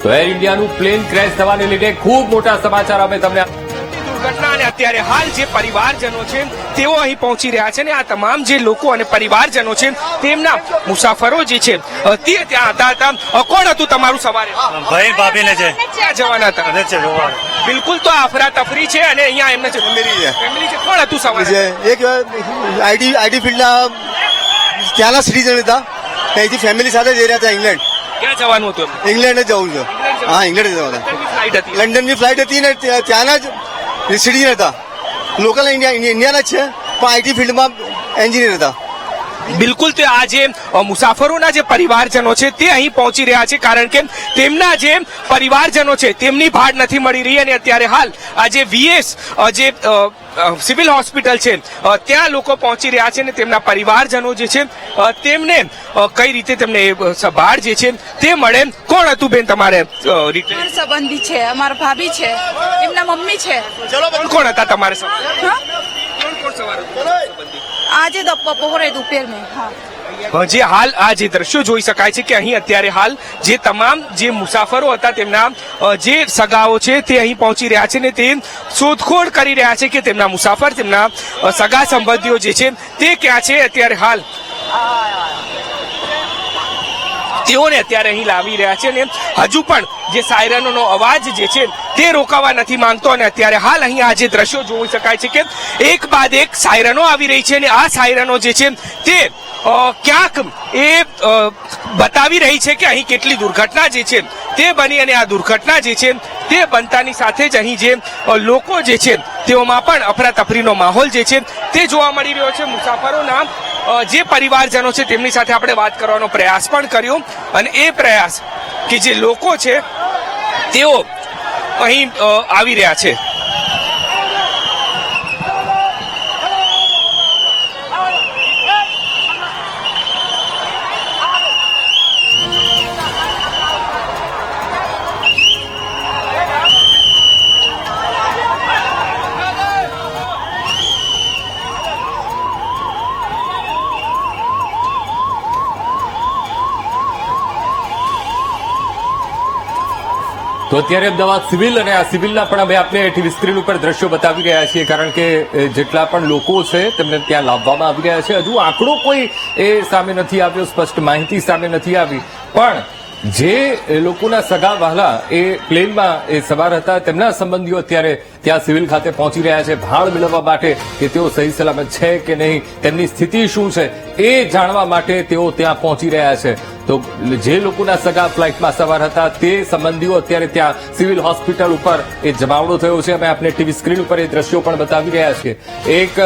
તો એર ઇન્ડિયાનું પ્લેન ક્રેશ થવાને લીધે ખૂબ મોટા સમાચાર અમે તમને ઘટના અને અત્યારે હાલ જે પરિવારજનો છે તેઓ અહીં પહોંચી રહ્યા છે અને આ તમામ જે લોકો અને પરિવારજનો છે તેમના મુસાફરો જે છે તે ત્યાં હતા. કોણ હતું તમારું સવારે? ભાઈ ભાભી ને છે. ક્યાં જવાના હતા? બિલકુલ, તો અફરાતફરી છે અને અહીંયા એમને ફેમિલી છે. કોણ હતું સવારે? એક આઈટી ફિલ્ડના ત્યાંના સિટીઝન હતા, ત્યાંથી ફેમિલી સાથે જઈ રહ્યા હતા ઇંગ્લેન્ડ. ક્યાં જવાનું હતું? ઇંગ્લેન્ડ જ જવું છે. હા, ઇંગ્લેન્ડ જવાના. ફ્લાઇટ હતી. લંડનની ફ્લાઇટ હતી ને ત્યાંના જ સિટીઝન હતા. લોકલ ઇન્ડિયાના જ છે પણ આઈટી ફિલ્ડમાં એન્જિનિયર હતા. બિલકુલ, તે આ જે મુસાફરોના જે પરિવારજનો છે તે અહીં પહોંચી રહ્યા છે કારણ કે તેમના જે પરિવારજનો છે તેમની ભાડ નથી મળી રહી અને અત્યારે હાલ આ જે વીએસ જે સિવિલ હોસ્પિટલ છે ત્યાં લોકો પહોંચી રહ્યા છે અને તેમના પરિવારજનો જે છે તેમને કઈ રીતે તેમને ભાડ જે છે તે મળે. કોણ હતું બેન તમારે? સંબંધી છે, અમારા ભાભી છે, એમના મમ્મી છે. કોણ હતા તમારે? આજે બપોરે दोपहर में. हाँ, જે હાલ આ જે દ્રશ્યો જોઈ શકાય છે કે અહીં અત્યારે હાલ જે તમામ જે મુસાફરો હતા તેમના જે સગાઓ છે તે અહીં પહોંચી રહ્યા છે ને તે શોધખોળ કરી રહ્યા છે કે તેમના મુસાફર, તેમના સગા સંબંધીઓ જે છે તે ક્યાં છે. અત્યારે હાલ તેઓને અત્યારે અહીં લાવી રહ્યા છે અને હજુ પણ જે સાયરનોનો અવાજ જે છે તે રોકાવા નથી માંગતો અને અત્યારે હાલ અહીં આ જે દ્રશ્યો જોઈ શકાય છે કે એક બાદ એક સાયરનો આવી રહી છે અને આ સાયરનો જે છે તે ક્યાંક એ બતાવી રહી છે કે અહીં કેટલી દુર્ઘટના જે છે તે બની અને આ દુર્ઘટના જે છે તે બનતાની સાથે જ અહીં જે લોકો જે છે તેઓમાં પણ અફરાતફરીનો માહોલ જે છે તે જોવા મળી રહ્યો છે. મુસાફરોના જે પરિવારજનો છે તેમની સાથે આપણે વાત કરવાનો પ્રયાસ પણ કર્યો અને એ પ્રયાસ કે જે લોકો છે તેઓ અહીં આવી રહ્યા છે. તો અત્યારે અમદાવાદ સિવિલ અને આ સિવિલના પણ અમે આપને ટીવી સ્ક્રીન ઉપર દ્રશ્યો બતાવી રહ્યા છીએ કારણ કે જેટલા પણ લોકો છે તેમને ત્યાં લાવવામાં આવી રહ્યા છે. હજુ આંકડો કોઈ એ સામે નથી આવ્યો, સ્પષ્ટ માહિતી સામે નથી આવી, પણ જે લોકોના સગા વહાલા એ પ્લેનમાં એ સવાર હતા તેમના સંબંધીઓ અત્યારે ત્યાં સિવિલ ખાતે પહોંચી રહ્યા છે ભાળ મેળવવા માટે કે તેઓ સહી સલામત છે કે નહીં, તેમની સ્થિતિ શું છે એ જાણવા માટે તેઓ ત્યાં પહોંચી રહ્યા છે. તો જે લોકોના સગા ફ્લાઇટમાં સવાર હતા તે સંબંધીઓ અત્યારે ત્યાં સિવિલ હોસ્પિટલ ઉપર એ જમાવડો થયો છે. અમે આપને ટીવી સ્ક્રીન ઉપર એ દ્રશ્યો પણ બતાવી રહ્યા છીએ. એક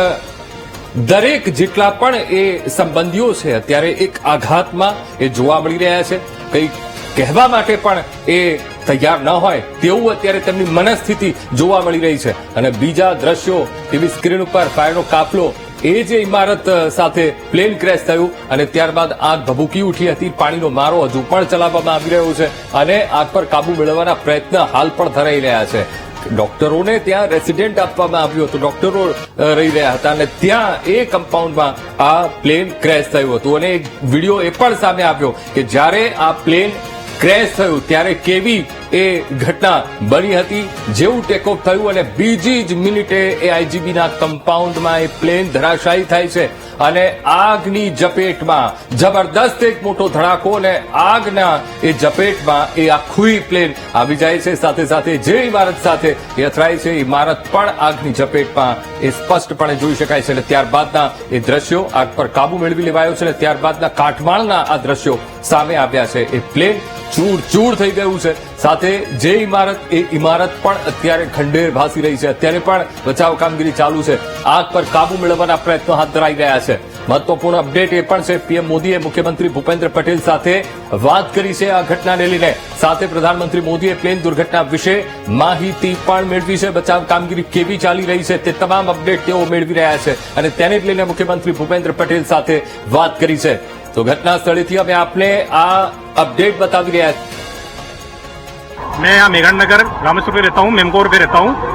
દરેક જેટલા પણ એ સંબંધીઓ છે અત્યારે એક આઘાતમાં એ જોવા મળી રહ્યા છે. કંઈક કહેવા માટે પણ એ તૈયાર ન હોય તેવું અત્યારે તેમની મનસ્થિતિ જોવા મળી રહી છે. અને બીજા દ્રશ્યો ટીવી સ્ક્રીન ઉપર ફાયરનો કાફલો એ જે ઇમારત સાથે પ્લેન ક્રેશ થયું અને ત્યારબાદ આગ ભભૂકી ઉઠી હતી. પાણીનો મારો હજુ પણ ચલાવવામાં આવી રહ્યો છે અને આગ પર કાબુ મેળવવાના પ્રયત્ન હાલ પણ ધરાઈ રહ્યા છે. ડોક્ટરોને ત્યાં રેસિડેન્ટ આપવામાં આવ્યું હતું, ડોક્ટરો રહી રહ્યા હતા અને ત્યાં એ કમ્પાઉન્ડમાં આ પ્લેન ક્રેશ થયું હતું. અને એક વિડીયો એ પણ સામે આવ્યો કે જ્યારે આ પ્લેન ક્રેશ થયું ત્યારે કેવી એ ઘટના બની હતી, જેવું ટેકઓફ થયું અને બીજી જ મિનિટે એ આઈજીબીના કમ્પાઉન્ડમાં એ પ્લેન ધરાશાયી થાય છે અને આગની ઝપેટમાં જબરદસ્ત એક મોટો ધડાકો અને આગના એ ઝપેટમાં એ આખું પ્લેન આવી જાય છે. સાથે સાથે જે ઇમારત સાથે એ અથડાય છે ઇમારત પણ આગની ઝપેટમાં એ સ્પષ્ટપણે જોઈ શકાય છે. અને ત્યારબાદના એ દ્રશ્યો, આગ પર કાબુ મેળવી લેવાયો છે અને ત્યારબાદના કાટમાળના આ દ્રશ્યો સામે આવ્યા છે. એ પ્લેન ચૂર થઈ ગયું છે. સાથે જે ઇમારત એ ઇમારત પણ અત્યારે ખંડેર ભાસી રહી છે. અત્યારે પણ બચાવ કામગીરી ચાલુ છે. આગ પર કાબુ મેળવવાના પ્રયત્નો હાથ ધરાઈ ગયા છે. મહત્વપૂર્ણ અપડેટ એ પણ છે, પીએમ મોદીએ મુખ્યમંત્રી ભૂપેન્દ્ર પટેલ સાથે વાત કરી છે આ ઘટનાને લઈને. સાથે પ્રધાનમંત્રી મોદીએ પ્લેન દુર્ઘટના વિશે માહિતી પણ મેળવી છે. બચાવ કામગીરી કેવી ચાલી રહી છે તે તમામ અપડેટ તેઓ મેળવી રહ્યા છે અને તેને જ લઈને મુખ્યમંત્રી ભૂપેન્દ્ર પટેલ સાથે વાત કરી છે. તો ઘટના સ્થળેથી અમે આપને આ अपडेट बता भी रहा है. मैं यहाँ मेघान नगर रामेश्वर पे रहता हूँ, मेमकोर पे रहता हूँ.